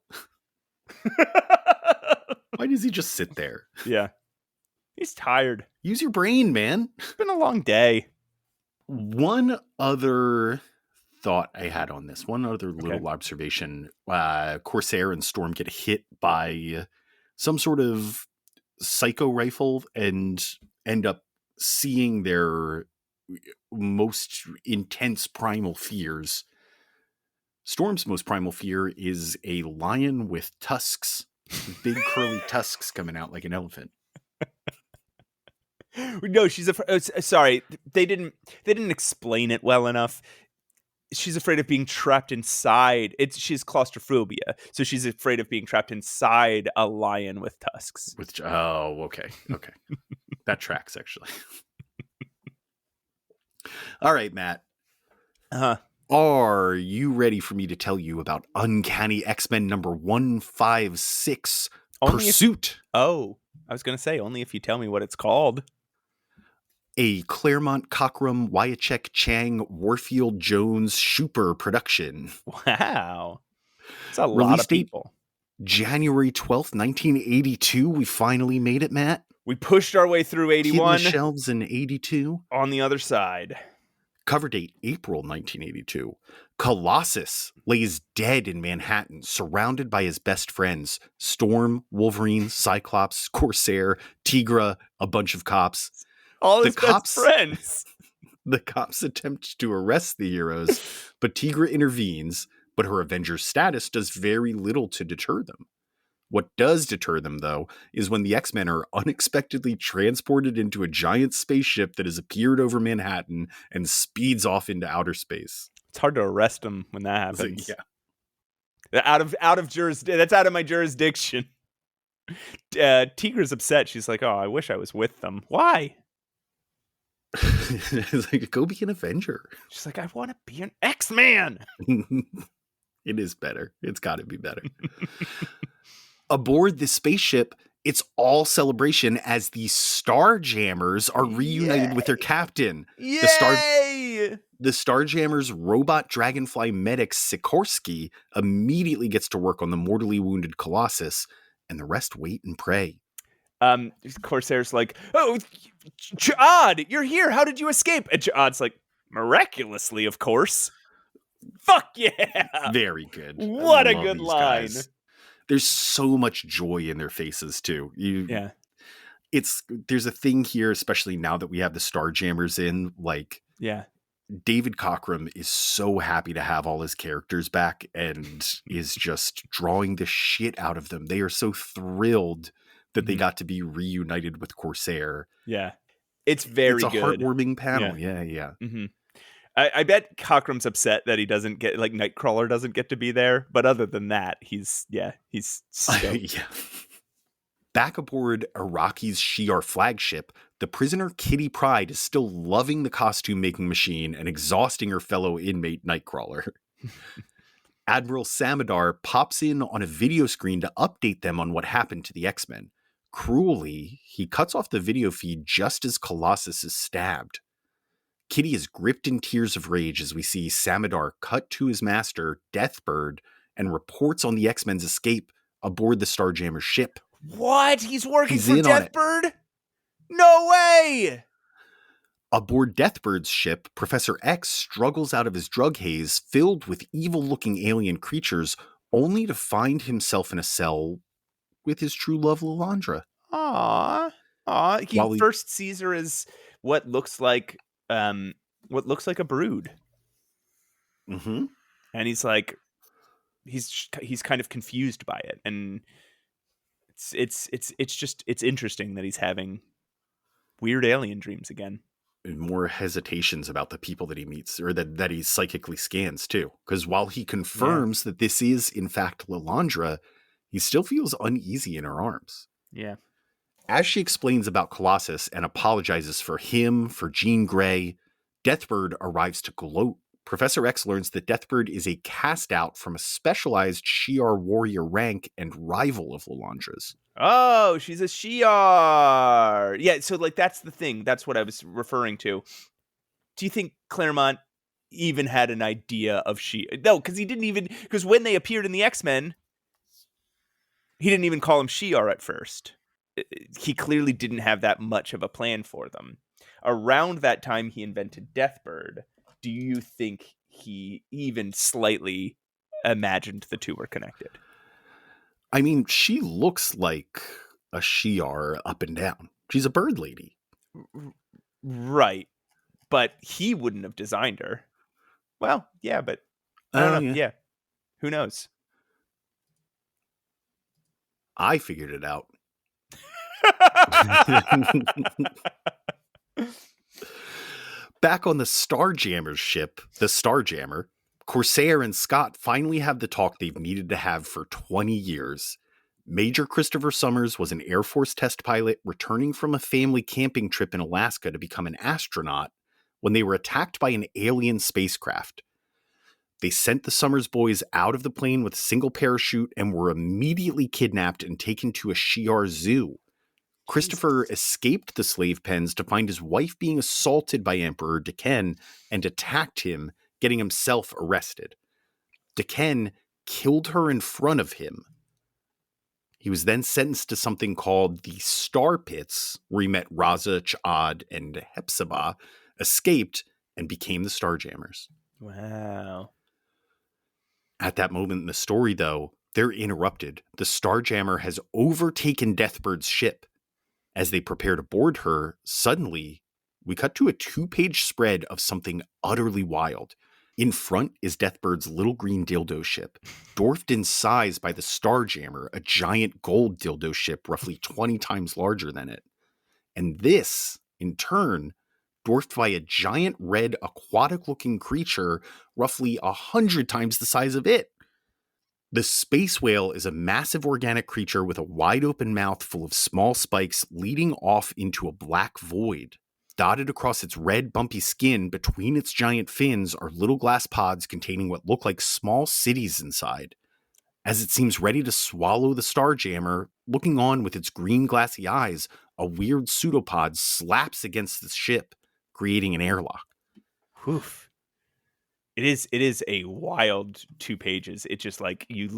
Why does he just sit there? Yeah. He's tired. Use your brain, man. It's been a long day. One other thought I had on this, one other little observation. Corsair and Storm get hit by some sort of psycho rifle and end up seeing their most intense primal fears. Storm's most primal fear is a lion with tusks, big curly tusks coming out like an elephant. No, she's sorry. They didn't explain it well enough. She's afraid of being trapped inside. She's claustrophobia, so she's afraid of being trapped inside a lion with tusks. Okay. That tracks, actually. All right, Matt. Are you ready for me to tell you about Uncanny X-Men number 156, Pursuit? I was going to say, only if you tell me what it's called. A Claremont, Cockrum, Wyachek, Chang, Warfield, Jones, Schuper production. Wow. It's a lot of people. January 12th, 1982. We finally made it, Matt. We pushed our way through 81. Hitting the shelves in 82. On the other side. Cover date, April 1982. Colossus lays dead in Manhattan, surrounded by his best friends. Storm, Wolverine, Cyclops, Corsair, Tigra, a bunch of cops. All his best friends. The cops attempt to arrest the heroes, but Tigra intervenes, but her Avenger status does very little to deter them. What does deter them, though, is when the X-Men are unexpectedly transported into a giant spaceship that has appeared over Manhattan and speeds off into outer space. It's hard to arrest them when that happens. Yeah. Out of jurisdiction. That's out of my jurisdiction. Tigra's upset. She's like, "Oh, I wish I was with them." Why? It's like, go be an Avenger. She's like, "I want to be an X-Man." It is better. It's got to be better. Aboard this spaceship, it's all celebration as the Starjammers are reunited with their captain. Yay! The Starjammers' robot dragonfly medic Sikorsky immediately gets to work on the mortally wounded Colossus, and the rest wait and pray. Corsair's like, "Oh, Ja'ad, you're here. How did you escape?" And Ja'ad's like, "Miraculously, of course." Fuck yeah! Very good. What a good line. Guys. There's so much joy in their faces too. There's a thing here, especially now that we have the Starjammers in. David Cockrum is so happy to have all his characters back and is just drawing the shit out of them. They are so thrilled that they got to be reunited with Corsair. Yeah, it's very good. It's a heartwarming panel. Yeah. Mm-hmm. I bet Cockrum's upset that he doesn't get, Nightcrawler doesn't get to be there. But other than that, he's stoked. Back aboard Iraqi's Shi'ar flagship, the prisoner Kitty Pryde is still loving the costume-making machine and exhausting her fellow inmate Nightcrawler. Admiral Samadar pops in on a video screen to update them on what happened to the X-Men. Cruelly, he cuts off the video feed just as Colossus is stabbed. Kitty is gripped in tears of rage as we see Samadar cut to his master, Deathbird, and reports on the X-Men's escape aboard the Starjammer ship. What? He's working for Deathbird? No way! Aboard Deathbird's ship, Professor X struggles out of his drug haze filled with evil-looking alien creatures, only to find himself in a cell with his true love, Lilandra. Aww. He first sees her as what looks like a brood. Mm-hmm. And he's like, he's kind of confused by it, and It's interesting that he's having weird alien dreams again. And more hesitations about the people that he meets, or that he psychically scans too. Because while he confirms that this is in fact Lilandra, he still feels uneasy in her arms. Yeah. As she explains about Colossus and apologizes for him, for Jean Grey, Deathbird arrives to gloat. Professor X learns that Deathbird is a cast out from a specialized Shi'ar warrior rank and rival of Lilandra's. Oh, she's a Shi'ar. Yeah, so like that's the thing. That's what I was referring to. Do you think Claremont even had an idea of Shi'ar? No, because he didn't even, because when they appeared in the X-Men, he didn't even call him Shi'ar at first. He clearly didn't have that much of a plan for them. Around that time, he invented Deathbird. Do you think he even slightly imagined the two were connected? I mean, she looks like a Shi'ar up and down. She's a bird lady. Right. But he wouldn't have designed her. Well, yeah, but I don't know. Yeah. Who knows? I figured it out. Back on the Starjammers ship, the Starjammer, Corsair and Scott finally have the talk they've needed to have for 20 years. Major Christopher Summers was an Air Force test pilot returning from a family camping trip in Alaska to become an astronaut when they were attacked by an alien spacecraft. They sent the Summers boys out of the plane with a single parachute and were immediately kidnapped and taken to a Shi'ar zoo. Christopher escaped the slave pens to find his wife being assaulted by Emperor Decken and attacked him, getting himself arrested. Decken killed her in front of him. He was then sentenced to something called the Star Pits, where he met Raza, Ch'ad, and Hepzibah, escaped, and became the Starjammers. Wow. At that moment in the story, though, they're interrupted. The Starjammer has overtaken Deathbird's ship. As they prepare to board her, suddenly, we cut to a 2-page spread of something utterly wild. In front is Deathbird's little green dildo ship, dwarfed in size by the Starjammer, a giant gold dildo ship roughly 20 times larger than it. And this, in turn, dwarfed by a giant red aquatic-looking creature roughly 100 times the size of it. The space whale is a massive organic creature with a wide-open mouth full of small spikes leading off into a black void. Dotted across its red, bumpy skin between its giant fins are little glass pods containing what look like small cities inside. As it seems ready to swallow the Starjammer, looking on with its green glassy eyes, a weird pseudopod slaps against the ship, creating an airlock. Woof. It is a wild 2 pages. It's just like you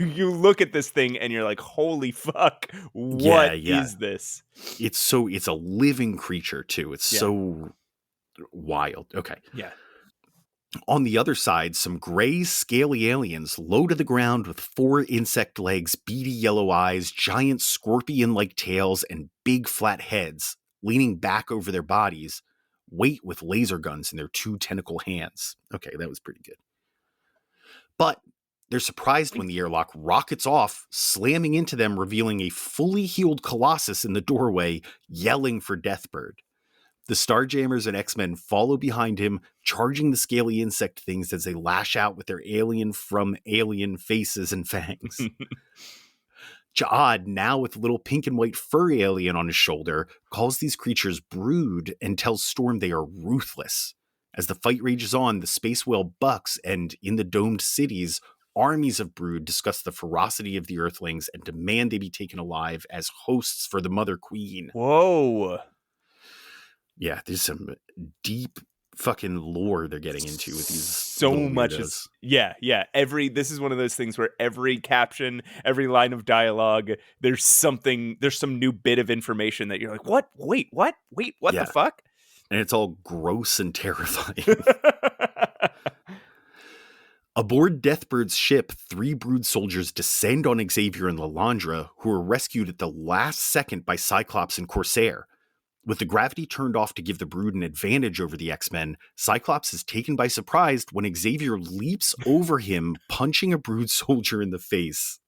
look at this thing and you're like, holy fuck, what is this? It's a living creature too. It's so wild. Okay. Yeah. On the other side, some gray, scaly aliens low to the ground with 4 insect legs, beady yellow eyes, giant scorpion-like tails, and big flat heads, leaning back over their bodies, wait with laser guns in their 2 tentacle hands. Okay, that was pretty good. But they're surprised when the airlock rockets off, slamming into them, revealing a fully healed Colossus in the doorway, yelling for Deathbird. The Starjammers and X-Men follow behind him, charging the scaly insect things as they lash out with their alien from alien faces and fangs. Ch'ad, now with a little pink and white furry alien on his shoulder, calls these creatures brood and tells Storm they are ruthless. As the fight rages on, the space whale bucks, and in the domed cities, armies of brood discuss the ferocity of the Earthlings and demand they be taken alive as hosts for the Mother Queen. Whoa. Yeah, there's some deep fucking lore they're getting into with these. So much is this is one of those things where every caption, every line of dialogue, there's some new bit of information that you're like, what? Wait, what the fuck? And it's all gross and terrifying. Aboard Deathbird's ship, 3 brood soldiers descend on Xavier and Lilandra, who are rescued at the last second by Cyclops and Corsair. With the gravity turned off to give the brood an advantage over the X-Men, Cyclops is taken by surprise when Xavier leaps over him, punching a brood soldier in the face.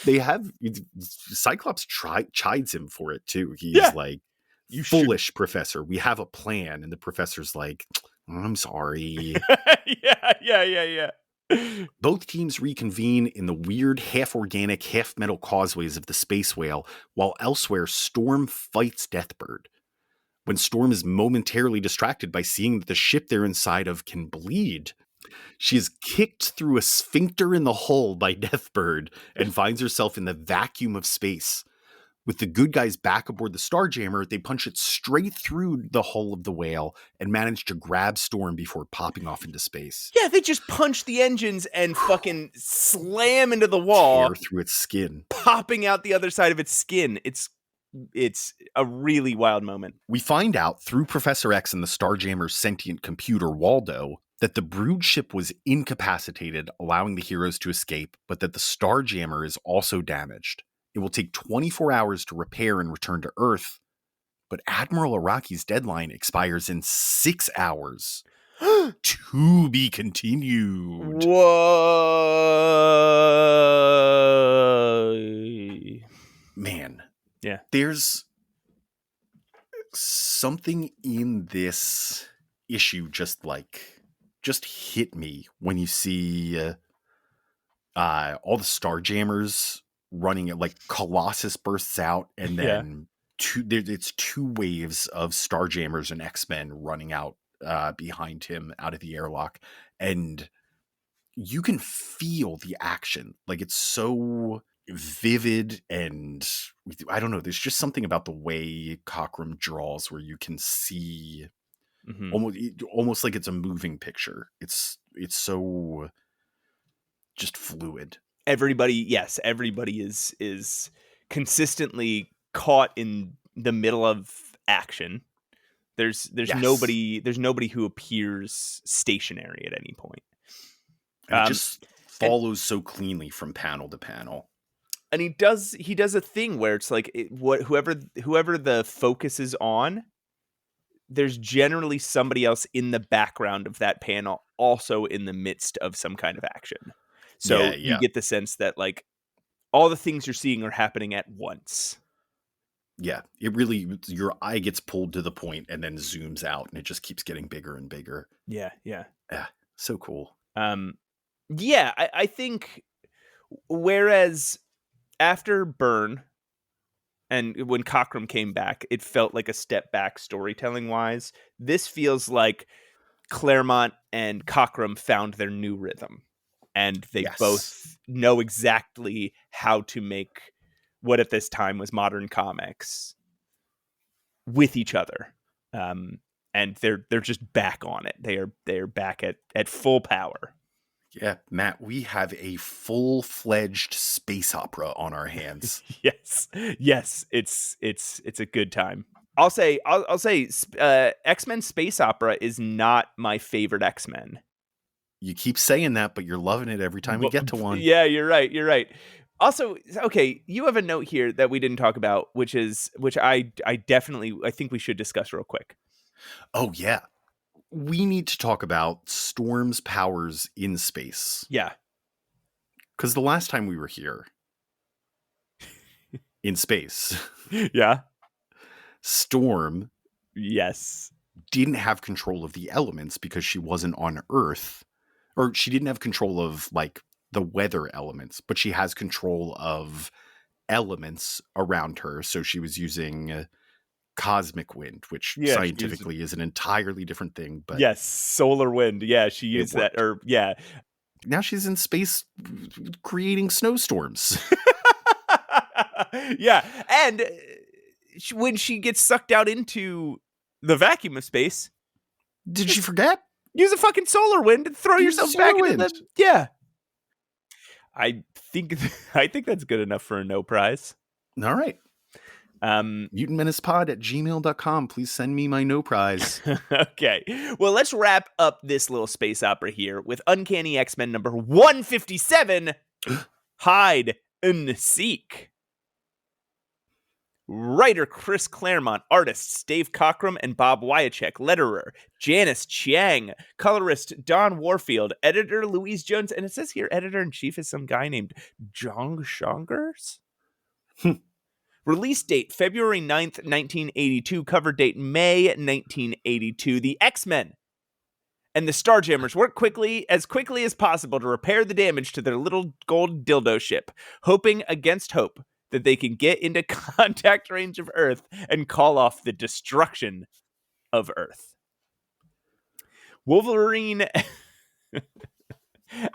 They have Cyclops chides him for it too. He's Yeah. like, You foolish professor. We have a plan. And the professor's like, I'm sorry. Yeah. Both teams reconvene in the weird, half-organic, half-metal causeways of the space whale, while elsewhere Storm fights Deathbird. When Storm is momentarily distracted by seeing that the ship they're inside of can bleed, she is kicked through a sphincter in the hull by Deathbird and finds herself in the vacuum of space. With the good guys back aboard the Starjammer, they punch it straight through the hull of the whale and manage to grab Storm before popping off into space. Yeah, they just punch the engines and fucking slam into the wall, tear through its skin, popping out the other side of its skin. It's a really wild moment. We find out through Professor X and the Starjammer's sentient computer, Waldo, that the brood ship was incapacitated, allowing the heroes to escape, but that the Starjammer is also damaged. It will take 24 hours to repair and return to Earth, but Admiral Araki's deadline expires in 6 hours. To be continued. Whoa. Man. Yeah. There's something in this issue just hit me when you see all the Starjammers running it. Like Colossus bursts out, and then it's two waves of Starjammers and X-Men running out behind him out of the airlock, and you can feel the action. Like, it's so vivid, and I don't know, there's just something about the way Cockrum draws where you can see almost like it's a moving picture. It's so just fluid. Everybody is consistently caught in the middle of action. There's nobody who appears stationary at any point. And it just follows so cleanly from panel to panel. And he does a thing where it's like whoever the focus is on, there's generally somebody else in the background of that panel also in the midst of some kind of action. So you get the sense that like all the things you're seeing are happening at once. Yeah, it really, your eye gets pulled to the point and then zooms out, and it just keeps getting bigger and bigger. Yeah. So cool. I think whereas after Byrne and when Cockrum came back, it felt like a step back storytelling wise. This feels like Claremont and Cockrum found their new rhythm, and they both know exactly how to make what at this time was modern comics with each other. And they're just back on it. They are back at full power. Yeah, Matt, we have a full-fledged space opera on our hands. Yes, it's a good time. I'll say X-Men Space Opera is not my favorite X-Men. You keep saying that, but you're loving it every time we get to one. Yeah, you're right. Also, okay, you have a note here that we didn't talk about, which I think we should discuss real quick. Oh yeah. We need to talk about Storm's powers in space. Yeah. Because the last time we were here in space, yeah, Storm didn't have control of the elements because she wasn't on Earth, or she didn't have control of like the weather elements, but she has control of elements around her. So she was using cosmic wind, which scientifically is an entirely different thing. But yes, solar wind. Yeah, she used that. Or yeah, now she's in space creating snowstorms. Yeah, and when she gets sucked out into the vacuum of space, did she forget? Use a fucking solar wind and throw yourself back into the. Yeah, I think that's good enough for a no prize. All right. mutantmenacepod@gmail.com. Please send me my no prize. Okay. Well, let's wrap up this little space opera here with Uncanny X-Men number 157, Hide and Seek. Writer Chris Claremont, artists Dave Cockrum and Bob Wyacek, letterer Janice Chiang, colorist Don Warfield, editor Louise Jones, and it says here editor-in-chief is some guy named Jong Shongers? Release date February 9th, 1982, cover date May 1982. The X-Men and the Starjammers work quickly as possible to repair the damage to their little gold dildo ship, hoping against hope that they can get into contact range of Earth and call off the destruction of Earth. Wolverine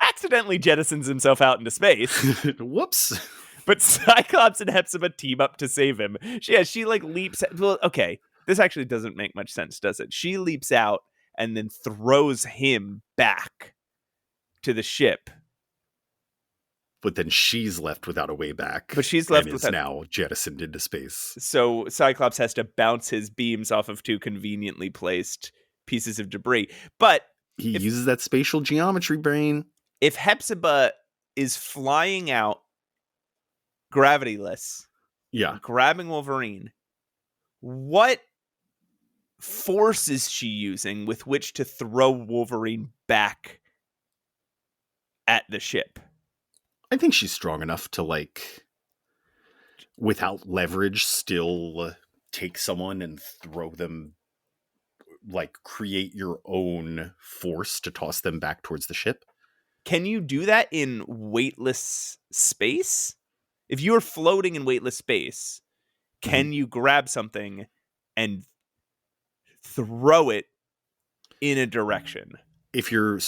accidentally jettisons himself out into space. Whoops. But Cyclops and Hepzibah team up to save him. She like leaps. Well, okay, this actually doesn't make much sense, does it? She leaps out and then throws him back to the ship. But then she's left without a way back. But she's left without now jettisoned into space. So Cyclops has to bounce his beams off of two conveniently placed pieces of debris. But he uses that spatial geometry brain. If Hepzibah is flying out gravityless, grabbing Wolverine, what force is she using with which to throw Wolverine back at the ship? I think she's strong enough to, like, without leverage, still take someone and throw them, like, create your own force to toss them back towards the ship. Can you do that in weightless space? If you're floating in weightless space, can you grab something and throw it in a direction? If you're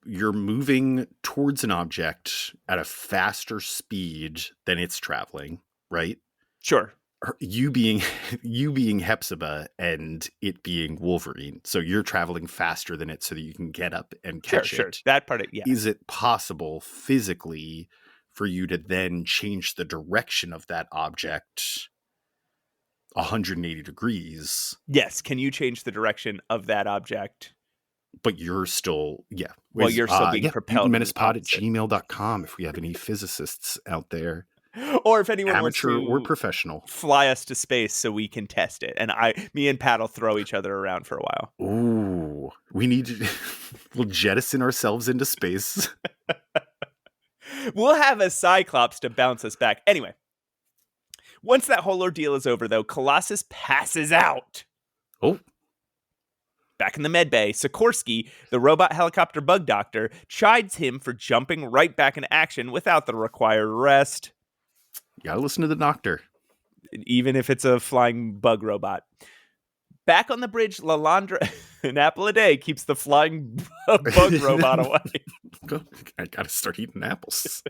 you're moving towards an object at a faster speed than it's traveling, right? Sure. You being Hepzibah and it being Wolverine, so you're traveling faster than it, so that you can get up and catch it. Sure. That part, yeah. Is it possible physically for you to then change the direction of that object 180 degrees? Yes. Can you change the direction of that object? But you're still, Well, you're still being propelled. MutantsPod@gmail.com if we have any physicists out there. Or if anyone amateur wants to or professional, fly us to space so we can test it. And me and Pat will throw each other around for a while. Ooh, we'll jettison ourselves into space. We'll have a Cyclops to bounce us back. Anyway, once that whole ordeal is over, though, Colossus passes out. Oh. Back in the medbay, Sikorsky, the robot helicopter bug doctor, chides him for jumping right back into action without the required rest. You gotta listen to the doctor. Even if it's a flying bug robot. Back on the bridge, Lilandra, an apple a day, keeps the flying bug robot away. I gotta start eating apples.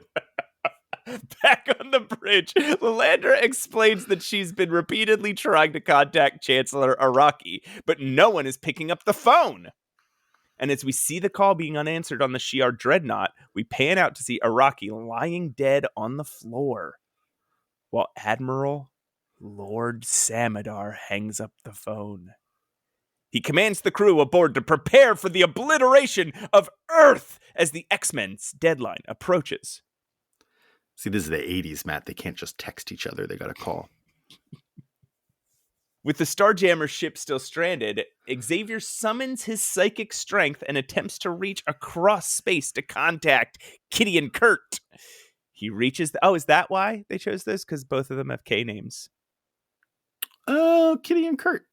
Back on the bridge, Lilandra explains that she's been repeatedly trying to contact Chancellor Araki, but no one is picking up the phone. And as we see the call being unanswered on the Shi'ar dreadnought, we pan out to see Araki lying dead on the floor, while Admiral Lord Samadar hangs up the phone. He commands the crew aboard to prepare for the obliteration of Earth as the X-Men's deadline approaches. See, this is the 80s, Matt. They can't just text each other. They got to call. With the Starjammer ship still stranded, Xavier summons his psychic strength and attempts to reach across space to contact Kitty and Kurt. He reaches is that why they chose this? Because both of them have K names. Oh, Kitty and Kurt.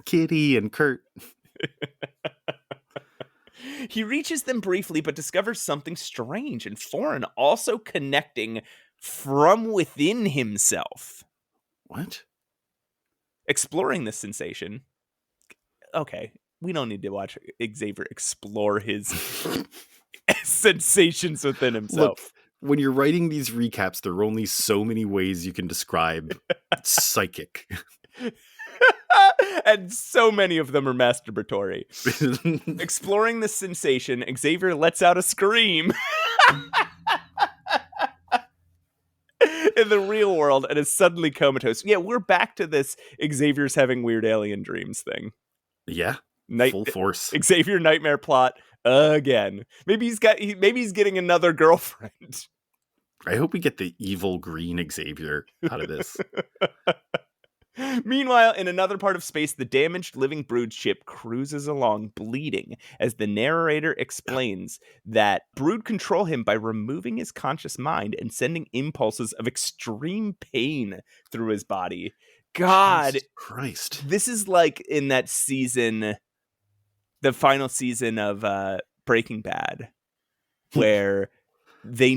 Kitty and Kurt. He reaches them briefly, but discovers something strange and foreign, also connecting from within himself. What? Exploring this sensation. Okay, we don't need to watch Xavier explore his sensations within himself. Look, when you're writing these recaps, there are only so many ways you can describe psychic. And so many of them are masturbatory. Exploring this sensation, Xavier lets out a scream in the real world and is suddenly comatose. Yeah, we're back to this Xavier's having weird alien dreams thing. Yeah, full force. Xavier nightmare plot again. Maybe he's getting another girlfriend. I hope we get the evil green Xavier out of this. Meanwhile, in another part of space, the damaged living brood ship cruises along, bleeding, as the narrator explains that brood control him by removing his conscious mind and sending impulses of extreme pain through his body. God, Jesus Christ. this is like in that season, the final season of Breaking Bad, where they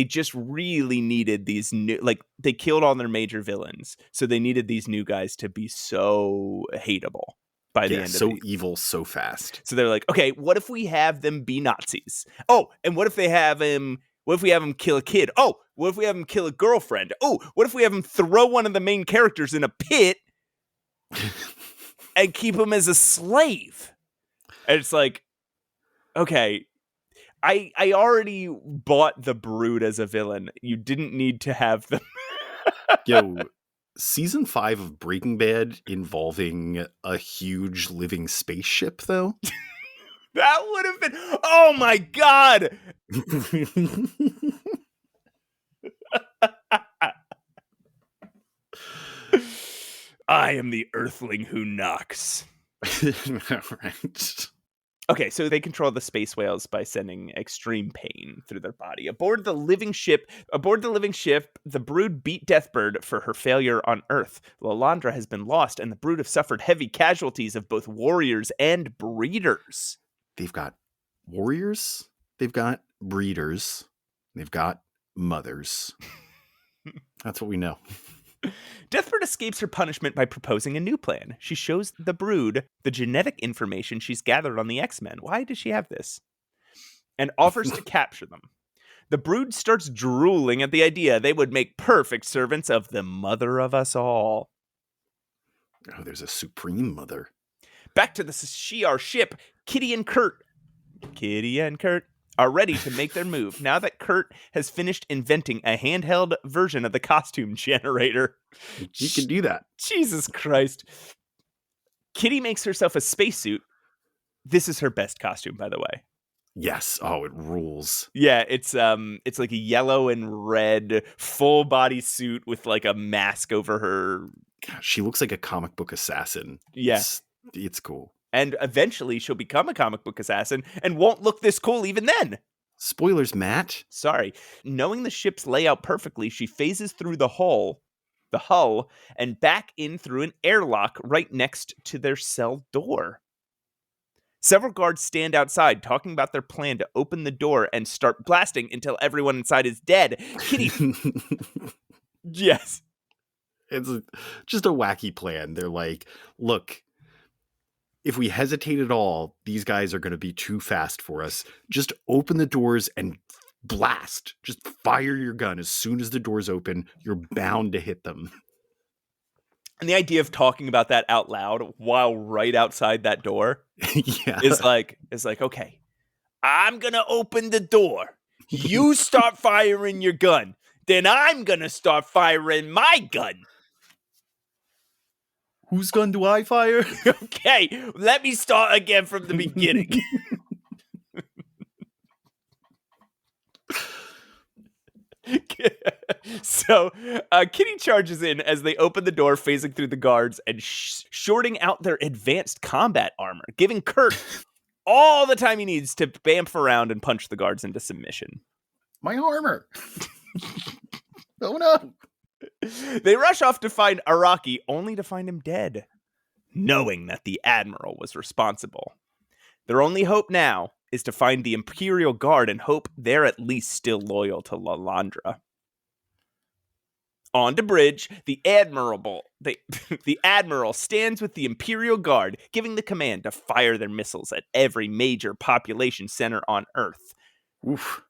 just really needed these new, like, they killed all their major villains, so they needed these new guys to be so hateable by the end of so these. evil so fast. So they're like, okay, what if we have them be Nazis? Oh, and what if we have him kill a kid? Oh, what if we have him kill a girlfriend? Oh, what if we have him throw one of the main characters in a pit and keep him as a slave? And it's like, okay, I already bought the Brood as a villain. You didn't need to have them. Yo, season 5 of Breaking Bad involving a huge living spaceship, though? That would have been... Oh my god! I am the Earthling who knocks. Right. Okay, so they control the space whales by sending extreme pain through their body. Aboard the living ship, the Brood beat Deathbird for her failure on Earth. Lilandra has been lost, and the Brood have suffered heavy casualties of both warriors and breeders. They've got warriors, they've got breeders, they've got mothers. That's what we know. Deathbird escapes her punishment by proposing a new plan. She shows the Brood the genetic information she's gathered on the X-Men. Why does she have this? And offers to capture them. The Brood starts drooling at the idea they would make perfect servants of the mother of us all. Oh, there's a supreme mother. Back to the Shi'ar ship, Kitty and Kurt are ready to make their move now that Kurt has finished inventing a handheld version of the costume generator. You can do that. Jesus Christ. Kitty makes herself a spacesuit. This is her best costume, by the way. Yes. Oh, it rules. Yeah, it's like a yellow and red full body suit with like a mask over her. God, she looks like a comic book assassin. Yeah. It's cool. And eventually she'll become a comic book assassin and won't look this cool even then. Spoilers, Matt. Sorry. Knowing the ship's layout perfectly, she phases through the hull, and back in through an airlock right next to their cell door. Several guards stand outside talking about their plan to open the door and start blasting until everyone inside is dead. Kitty. Yes. It's just a wacky plan. They're like, look, if we hesitate at all, these guys are going to be too fast for us. Just open the doors and blast. Just fire your gun as soon as the doors open. You're bound to hit them. And the idea of talking about that out loud while right outside that door is like, okay, I'm going to open the door. You start firing your gun. Then I'm going to start firing my gun. Whose gun do I fire? Okay, let me start again from the beginning. So, Kitty charges in as they open the door, phasing through the guards and shorting out their advanced combat armor, giving Kurt all the time he needs to bamf around and punch the guards into submission. My armor! Oh no! They rush off to find Araki, only to find him dead, knowing that the Admiral was responsible. Their only hope now is to find the Imperial Guard and hope they're at least still loyal to Lilandra. On to bridge, the Admiral stands with the Imperial Guard, giving the command to fire their missiles at every major population center on Earth. Oof.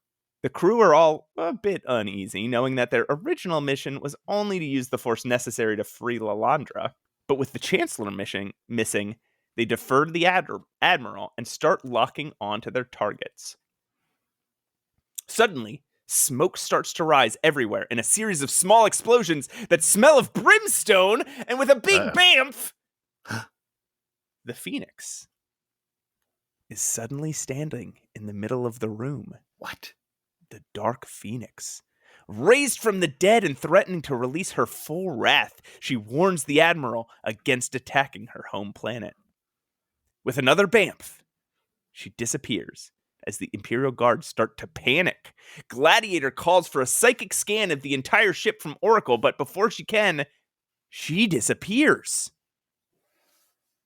The crew are all a bit uneasy, knowing that their original mission was only to use the force necessary to free Lilandra. But with the Chancellor missing, they defer to the Admiral and start locking onto their targets. Suddenly, smoke starts to rise everywhere in a series of small explosions that smell of brimstone, and with a big bamf, the Phoenix is suddenly standing in the middle of the room. What? The Dark Phoenix, Raised from the dead and threatening to release her full wrath, she warns the Admiral against attacking her home planet. With another bamf, she disappears as the Imperial Guard start to panic. Gladiator calls for a psychic scan of the entire ship from Oracle, but before she can, she disappears.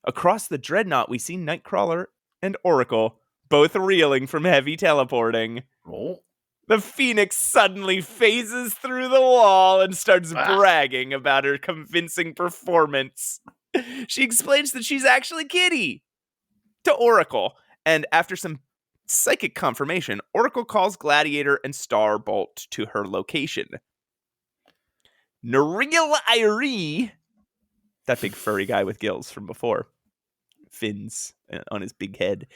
Across the Dreadnought, we see Nightcrawler and Oracle both reeling from heavy teleporting. Oh. The Phoenix suddenly phases through the wall and starts bragging about her convincing performance. She explains that she's actually Kitty to Oracle, and after some psychic confirmation, Oracle calls Gladiator and Starbolt to her location. Eerie, that big furry guy with gills from before, fins on his big head,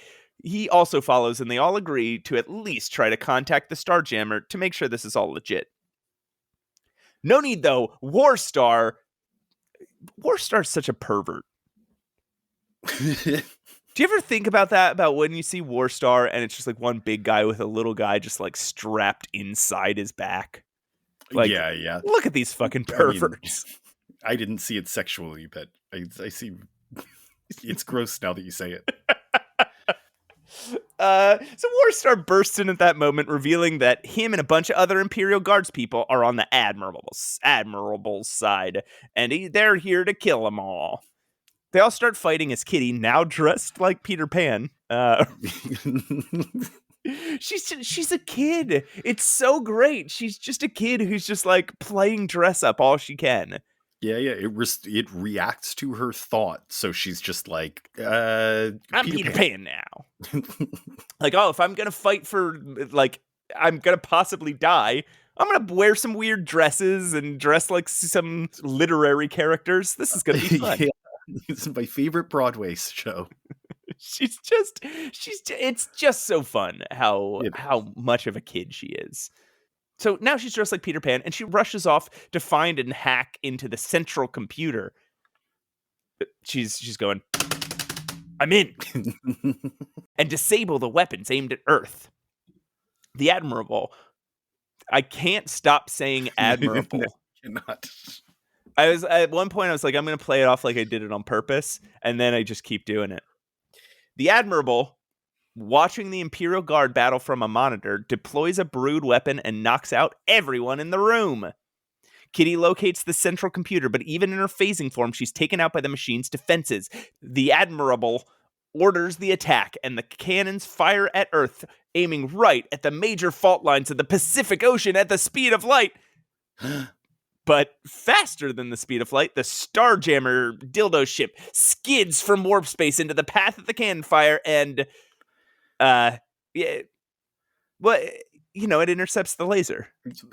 he also follows, and they all agree to at least try to contact the Starjammer to make sure this is all legit. No need, though. Warstar's such a pervert. Do you ever think about that? About when you see Warstar and it's just like one big guy with a little guy just like strapped inside his back? Like, yeah. Look at these fucking perverts. I didn't see it sexually, but I see it's gross now that you say it. So Warstar bursts in at that moment, revealing that him and a bunch of other Imperial Guards people are on the Admirable's side, and they're here to kill them all. They all start fighting as Kitty, now dressed like Peter Pan. She's a kid. It's so great. She's just a kid who's just like playing dress up all she can. Yeah. It reacts to her thought, so she's just like, I'm Peter Pan now. Like, oh, if I'm gonna fight for, like, I'm gonna possibly die, I'm gonna wear some weird dresses and dress like some literary characters. This is gonna be fun. Yeah. This is my favorite Broadway show. It's just so fun how much of a kid she is. So now she's dressed like Peter Pan, and she rushes off to find and hack into the central computer. She's going, I'm in, and disable the weapons aimed at Earth. The Admirable. I can't stop saying Admirable. No, cannot. I was at one point I was like, I'm going to play it off like I did it on purpose, and then I just keep doing it. The Admirable, watching the Imperial Guard battle from a monitor, deploys a brood weapon and knocks out everyone in the room. Kitty locates the central computer, but even in her phasing form, she's taken out by the machine's defenses. The Admirable orders the attack, and the cannons fire at Earth, aiming right at the major fault lines of the Pacific Ocean at the speed of light. But faster than the speed of light, the Starjammer dildo ship skids from warp space into the path of the cannon fire, and it intercepts the laser.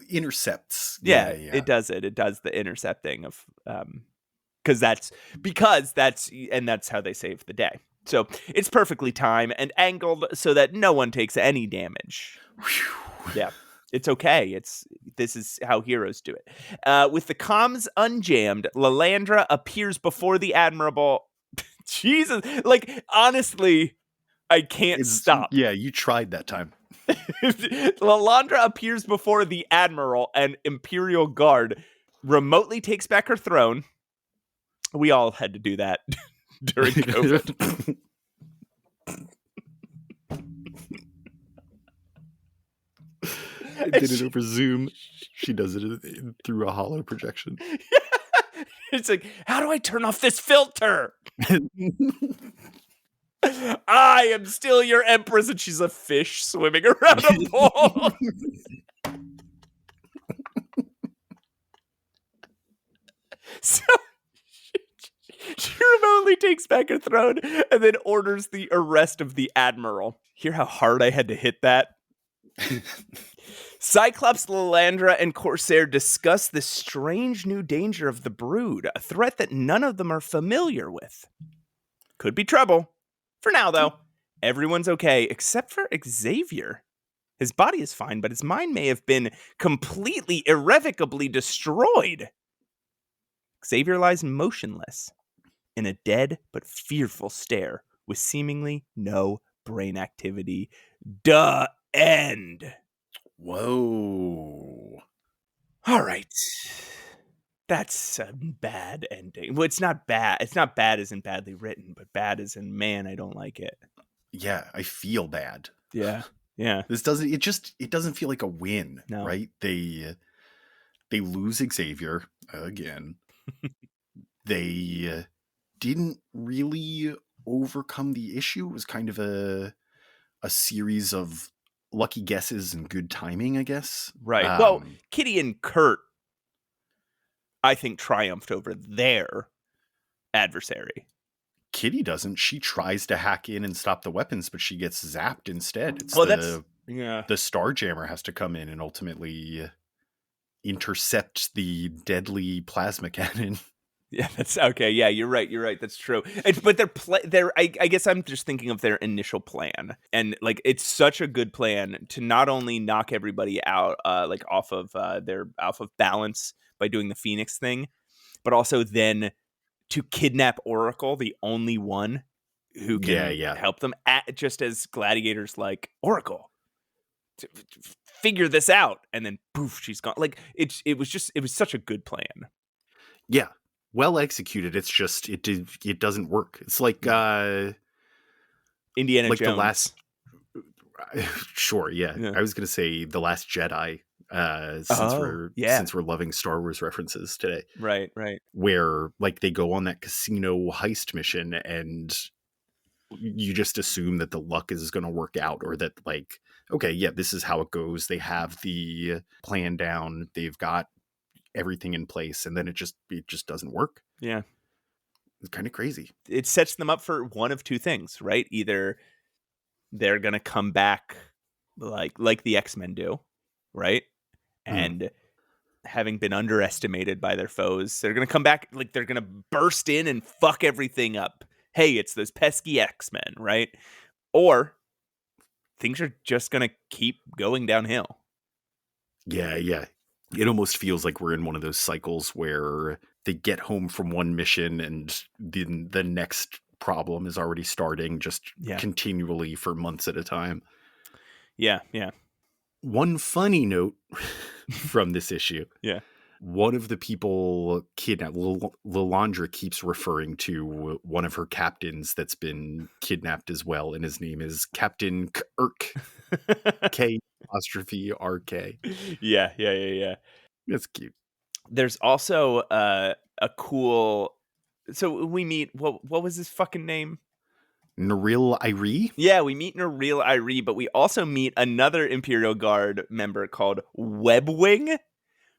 Intercepts. Yeah. It does it. It does the intercepting of that's how they save the day. So it's perfectly timed and angled so that no one takes any damage. Yeah. It's okay. This is how heroes do it. With the comms unjammed, Lilandra appears before the Admirable. Jesus, like, honestly, I can't stop. Yeah, you tried that time. Lilandra appears before the Admiral and Imperial Guard, remotely takes back her throne. We all had to do that during COVID. I did it over Zoom. She does it through a hollow projection. It's like, how do I turn off this filter? I am still your empress, and she's a fish swimming around a pool. So she remotely takes back her throne and then orders the arrest of the Admiral. Hear how hard I had to hit that? Cyclops, Lilandra, and Corsair discuss the strange new danger of the Brood, a threat that none of them are familiar with. Could be trouble. For now, though, everyone's okay, except for Xavier. His body is fine, but his mind may have been completely, irrevocably destroyed. Xavier lies motionless in a dead but fearful stare with seemingly no brain activity. End. Whoa. All right. That's a bad ending. Well, it's not bad. It's not bad as in badly written, but bad as in, man, I don't like it. Yeah, I feel bad. Yeah. Yeah. This doesn't. It doesn't feel like a win, No. right? They lose Xavier again. They didn't really overcome the issue. It was kind of a series of lucky guesses and good timing, I guess. Right. Well, Kitty and Kurt, I think, triumphed over their adversary. Kitty doesn't. She tries to hack in and stop the weapons, but she gets zapped instead. It's The Starjammer has to come in and ultimately intercept the deadly plasma cannon. Yeah, that's okay. Yeah, you're right. That's true. But I guess I'm just thinking of their initial plan, and like it's such a good plan to not only knock everybody out, like off of balance by doing the Phoenix thing, but also then to kidnap Oracle, the only one who can help them, just as Gladiator's like, Oracle, figure this out, and then poof, she's gone. Like it was such a good plan. Yeah. Well executed. It's just it doesn't work. It's like Indiana like Jones. The last. Sure, yeah. I was gonna say The Last Jedi. Since we're loving Star Wars references today, right. Where like they go on that casino heist mission, and you just assume that the luck is going to work out, or that like, okay, yeah, this is how it goes. They have the plan down. They've got everything in place, and then it just doesn't work. Yeah, it's kind of crazy. It sets them up for one of two things, right? Either they're gonna come back like the X-Men do, right? And having been underestimated by their foes, they're gonna come back, like they're gonna burst in and fuck everything up. Hey, it's those pesky X-Men, right? Or things are just gonna keep going downhill. Yeah. It almost feels like we're in one of those cycles where they get home from one mission and the next problem is already starting, just continually for months at a time. Yeah. One funny note from this issue. Yeah. One of the people kidnapped, Lilandra keeps referring to one of her captains that's been kidnapped as well, and his name is Captain Kirk. K''RK. Yeah. That's cute. There's also a cool. So we meet what was his fucking name? Naril Eerie? Yeah, we meet Naril Eerie, but we also meet another Imperial Guard member called WEBWING,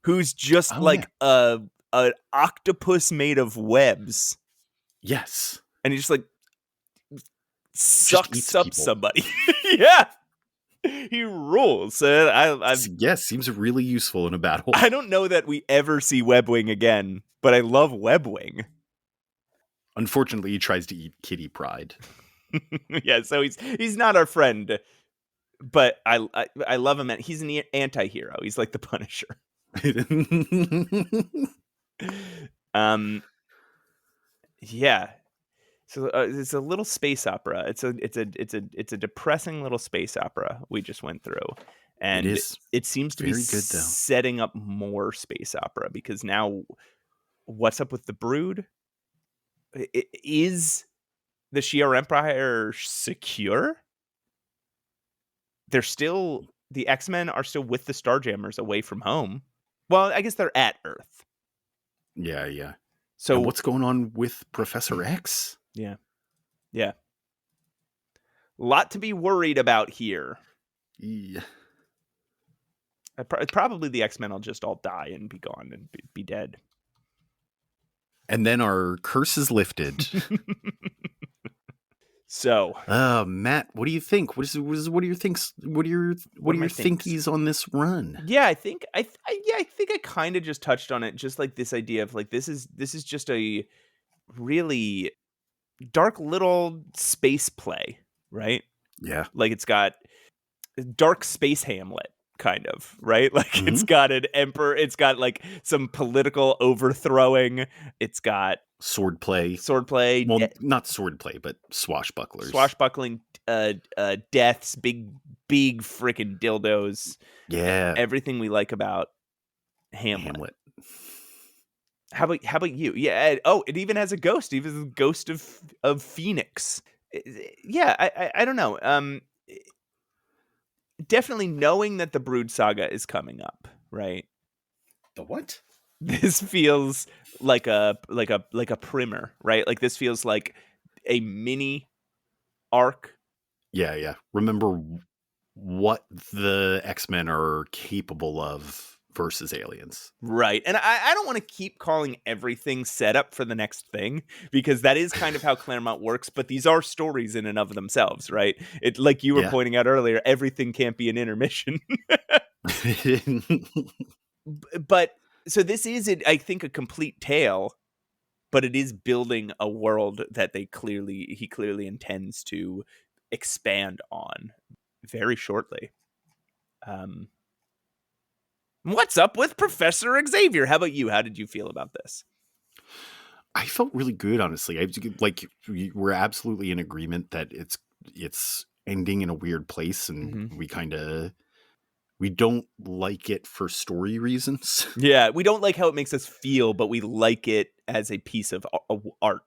who's just an octopus made of webs. Yes. And he just like sucks up people. Somebody. Yeah. He rules. Seems really useful in a battle. I don't know that we ever see WEBWING again, but I love WEBWING. Unfortunately, he tries to eat kitty pride. Yeah, so he's not our friend, but I love him. He's an anti-hero. He's like the Punisher. Yeah. So it's a little space opera. It's a depressing little space opera we just went through, and it seems to be setting up more space opera, because now what's up with the Brood? Is the Shi'ar Empire secure? The X-Men are still with the Starjammers away from home. Well, I guess they're at Earth. Yeah. So and what's going on with Professor X? Yeah. A lot to be worried about here. Yeah. Probably the X-Men will just all die and be gone and be dead. And then our curse is lifted. So, Matt, what do you think? What are your thinks? What are your thinkies on this run? Yeah, I think I kind of just touched on it, just like this idea of like this is just a really dark little space play, right? Yeah, like it's got dark space Hamlet, kind of, right? Like it's got an emperor, it's got like some political overthrowing, it's got swordplay. Well, not swordplay, but swashbuckling, deaths, big freaking dildos. Yeah, everything we like about Hamlet. How about you? Yeah. It even has a ghost. Even the ghost of Phoenix. Yeah. I don't know. Definitely knowing that the Brood Saga is coming up, right? The what? This feels like a primer, right? Like this feels like a mini arc. Yeah. Remember what the X-Men are capable of versus aliens. Right. And I don't want to keep calling everything set up for the next thing, because that is kind of how Claremont works, but these are stories in and of themselves, right? It, like you were pointing out earlier, everything can't be an intermission. But so this is, I think, a complete tale, but it is building a world that he clearly intends to expand on very shortly. What's up with Professor Xavier? How about you? How did you feel about this? I felt really good, honestly. We're absolutely in agreement that it's ending in a weird place, and we don't like it for story reasons. Yeah, we don't like how it makes us feel, but we like it as a piece of art.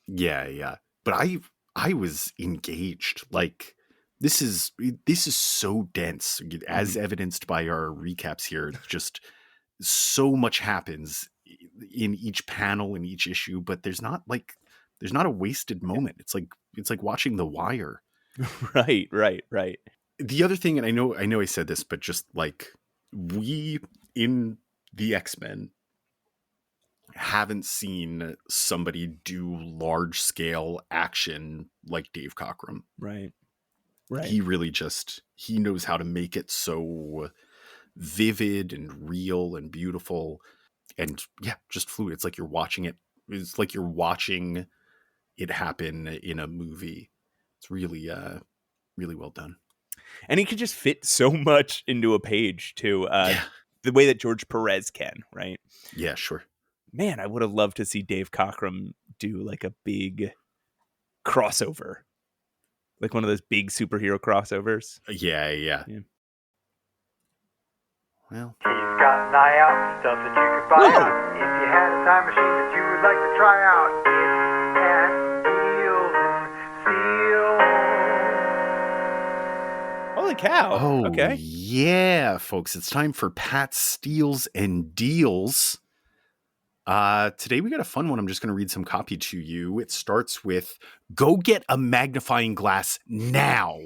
Yeah. But I was engaged. Like, this is so dense, as evidenced by our recaps here. Just so much happens in each panel, in each issue, but there's not a wasted moment. It's like watching The Wire. Right. The other thing, and I know I said this, but just like, we in the X-Men haven't seen somebody do large scale action like Dave Cockrum. Right. He really he knows how to make it so vivid and real and beautiful, and just fluid. It's like you're watching it. It's like you're watching it happen in a movie. It's really, really well done. And he could just fit so much into a page too. The way that George Perez can, right? Yeah, sure. Man, I would have loved to see Dave Cockrum do like a big crossover. Like one of those big superhero crossovers. Yeah. Well, He's got an eye out, stuff that you could buy out. If you had a time machine that you would like to try out, it's Pat Steals and Steals. Holy cow. Oh, okay. Yeah, folks. It's time for Pat Steals and Deals. Today we got a fun one. I'm just going to read some copy to you. It starts with, "Go get a magnifying glass now."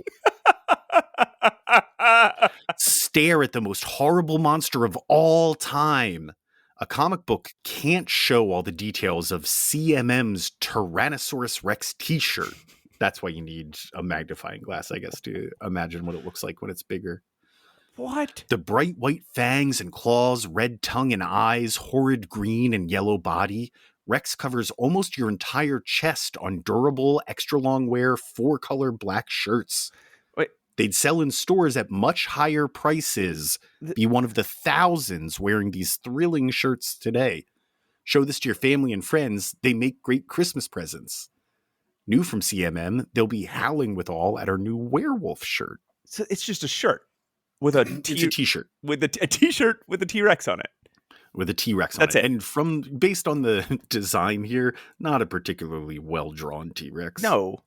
"Stare at the most horrible monster of all time. A comic book can't show all the details of CMM's Tyrannosaurus Rex t-shirt." That's why you need a magnifying glass, I guess, to imagine what it looks like when it's bigger. What? "The bright white fangs and claws, red tongue and eyes, horrid green and yellow body. Rex covers almost your entire chest on durable, extra long wear, 4-color black shirts. Wait. They'd sell in stores at much higher prices. Be one of the thousands wearing these thrilling shirts today. Show this to your family and friends. They make great Christmas presents. New from CMM, they'll be howling with all at our new werewolf shirt." So it's just a shirt with a It's a t-shirt. with a t-shirt with a T-Rex on it. With a T-Rex on That's it. it. And based on the design here, not a particularly well-drawn T-Rex. No.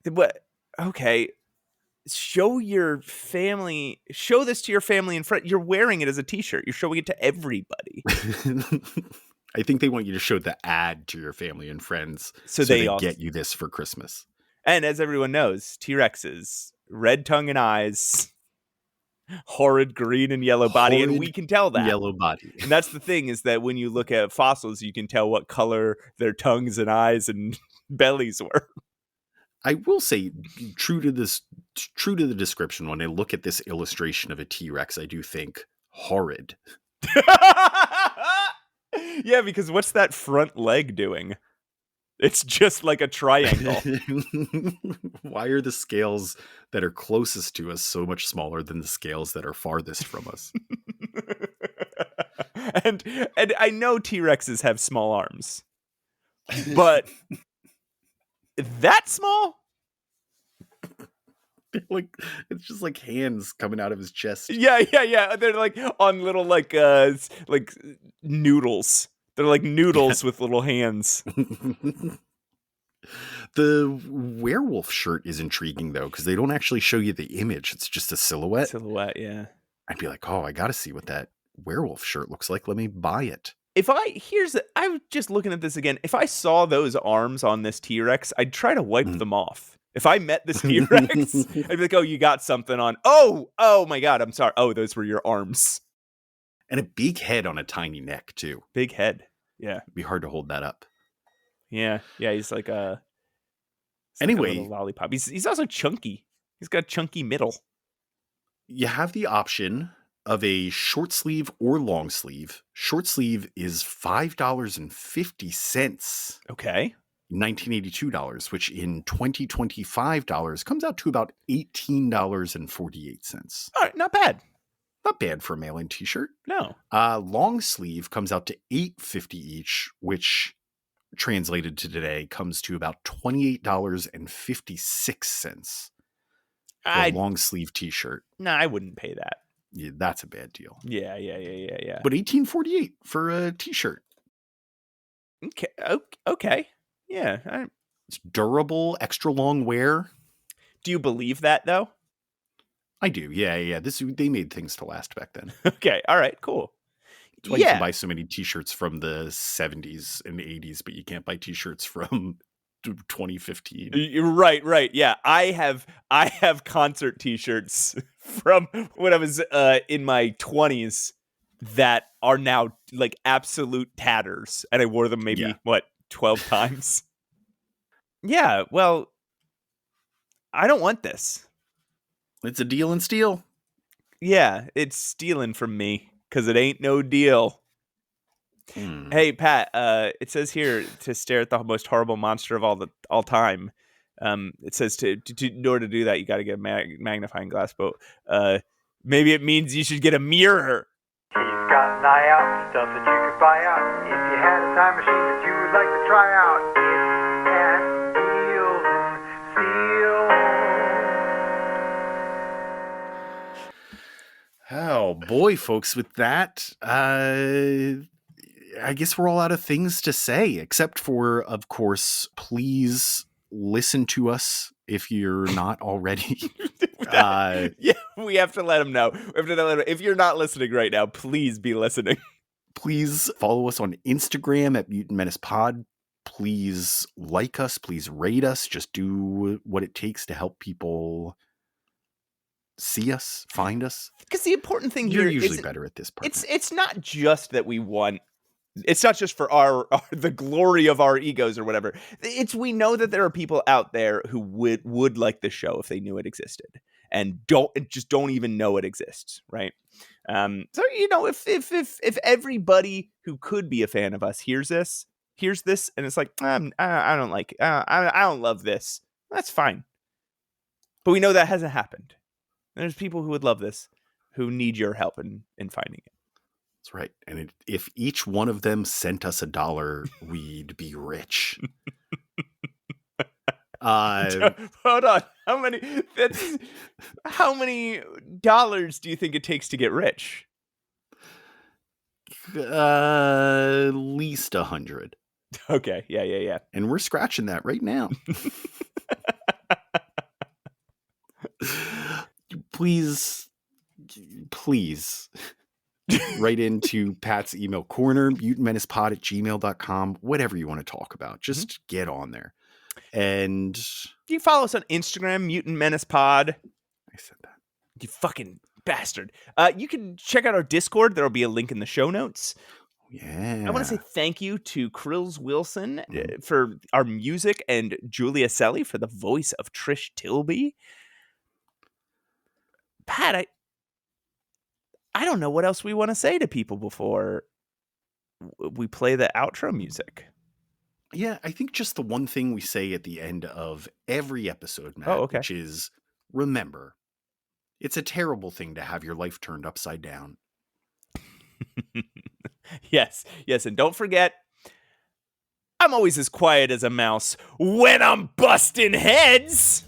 What? Okay. Show this to your family and friends. You're wearing it as a t-shirt. You're showing it to everybody. I think they want you to show the ad to your family and friends So they also get you this for Christmas. And as everyone knows, T-Rexes, red tongue and eyes, horrid green and yellow body, and we can tell that. Yellow body. And that's the thing, is that when you look at fossils, you can tell what color their tongues and eyes and bellies were. I will say, true to the description, when I look at this illustration of a T-Rex, I do think horrid. Yeah, because what's that front leg doing? It's just like a triangle. Why are the scales that are closest to us so much smaller than the scales that are farthest from us? and I know T-Rexes have small arms, but that small? Like it's just like hands coming out of his chest. Yeah. They're like on little like noodles. They're like noodles with little hands. The werewolf shirt is intriguing though, because they don't actually show you the image. It's just a silhouette. Yeah. I'd be like, oh, I got to see what that werewolf shirt looks like. Let me buy it. I was just looking at this again. If I saw those arms on this T-Rex, I'd try to wipe them off. If I met this T-Rex, I'd be like, oh, you got something on. Oh my God, I'm sorry. Oh, those were your arms. And a big head on a tiny neck too. Big head. Yeah. It'd be hard to hold that up. Yeah. He's like anyway, like a little lollipop. He's also chunky. He's got a chunky middle. You have the option of a short sleeve or long sleeve. Short sleeve is $5.50. Okay. $1982, which in 2025 comes out to about $18.48. All right, not bad. Not bad for a mail-in t-shirt. No. Long sleeve comes out to $8.50 each, which translated to today comes to about $28.56 for a long sleeve t-shirt. No, I wouldn't pay that. Yeah, that's a bad deal. Yeah. But $18.48 for a t-shirt. Okay. Yeah. It's durable, extra long wear. Do you believe that though? I do. Yeah. They made things to last back then. Okay. All right. Cool. That's why you can buy so many t-shirts from the 70s and 80s, but you can't buy t-shirts from 2015. Right. Yeah. I have concert t-shirts from when I was in my 20s that are now like absolute tatters, and I wore them maybe 12 times. Yeah, well, I don't want this. It's a deal and steal. Yeah, it's stealing from me because it ain't no deal. Hey, Pat, it says here to stare at the most horrible monster of all time. It says to in order to do that, you got to get a magnifying glass, but maybe it means you should get a mirror. He's got an eye out, stuff that you could buy out. If you had a time machine that you would like to try out, it's at Deals and Steal. Oh boy, folks, with that, I guess we're all out of things to say, except for, of course, please listen to us if you're not already. We have to let them know. If you're not listening right now, please be listening. Please follow us on Instagram at Mutant Menace Pod. Please like us. Please rate us. Just do what it takes to help people see us, find us. Because the important thing You're here usually better at this part. It's not just that we want. It's not just for the glory of our egos or whatever. We know that there are people out there who would like the show if they knew it existed, and don't even know it exists, right? So if everybody who could be a fan of us hears this, and it's like, I don't like it. I don't love this. That's fine. But we know that hasn't happened. There's people who would love this, who need your help in finding it. That's right. And if each one of them sent us $1, we'd be rich. Hold on. How many dollars do you think it takes to get rich? At least 100. Okay. Yeah. And we're scratching that right now. Please write into Pat's email corner, mutantmenacepod@gmail.com, whatever you want to talk about. Just get on there. And you follow us on Instagram, Mutant Menace Pod. I said that. You fucking bastard. You can check out our Discord. There'll be a link in the show notes. Yeah. I want to say thank you to Krills Wilson for our music and Julia Selly for the voice of Trish Tilby. Pat, I don't know what else we want to say to people before we play the outro music. Yeah, I think just the one thing we say at the end of every episode, Matt, which is, remember, it's a terrible thing to have your life turned upside down. Yes, and don't forget, I'm always as quiet as a mouse when I'm busting heads.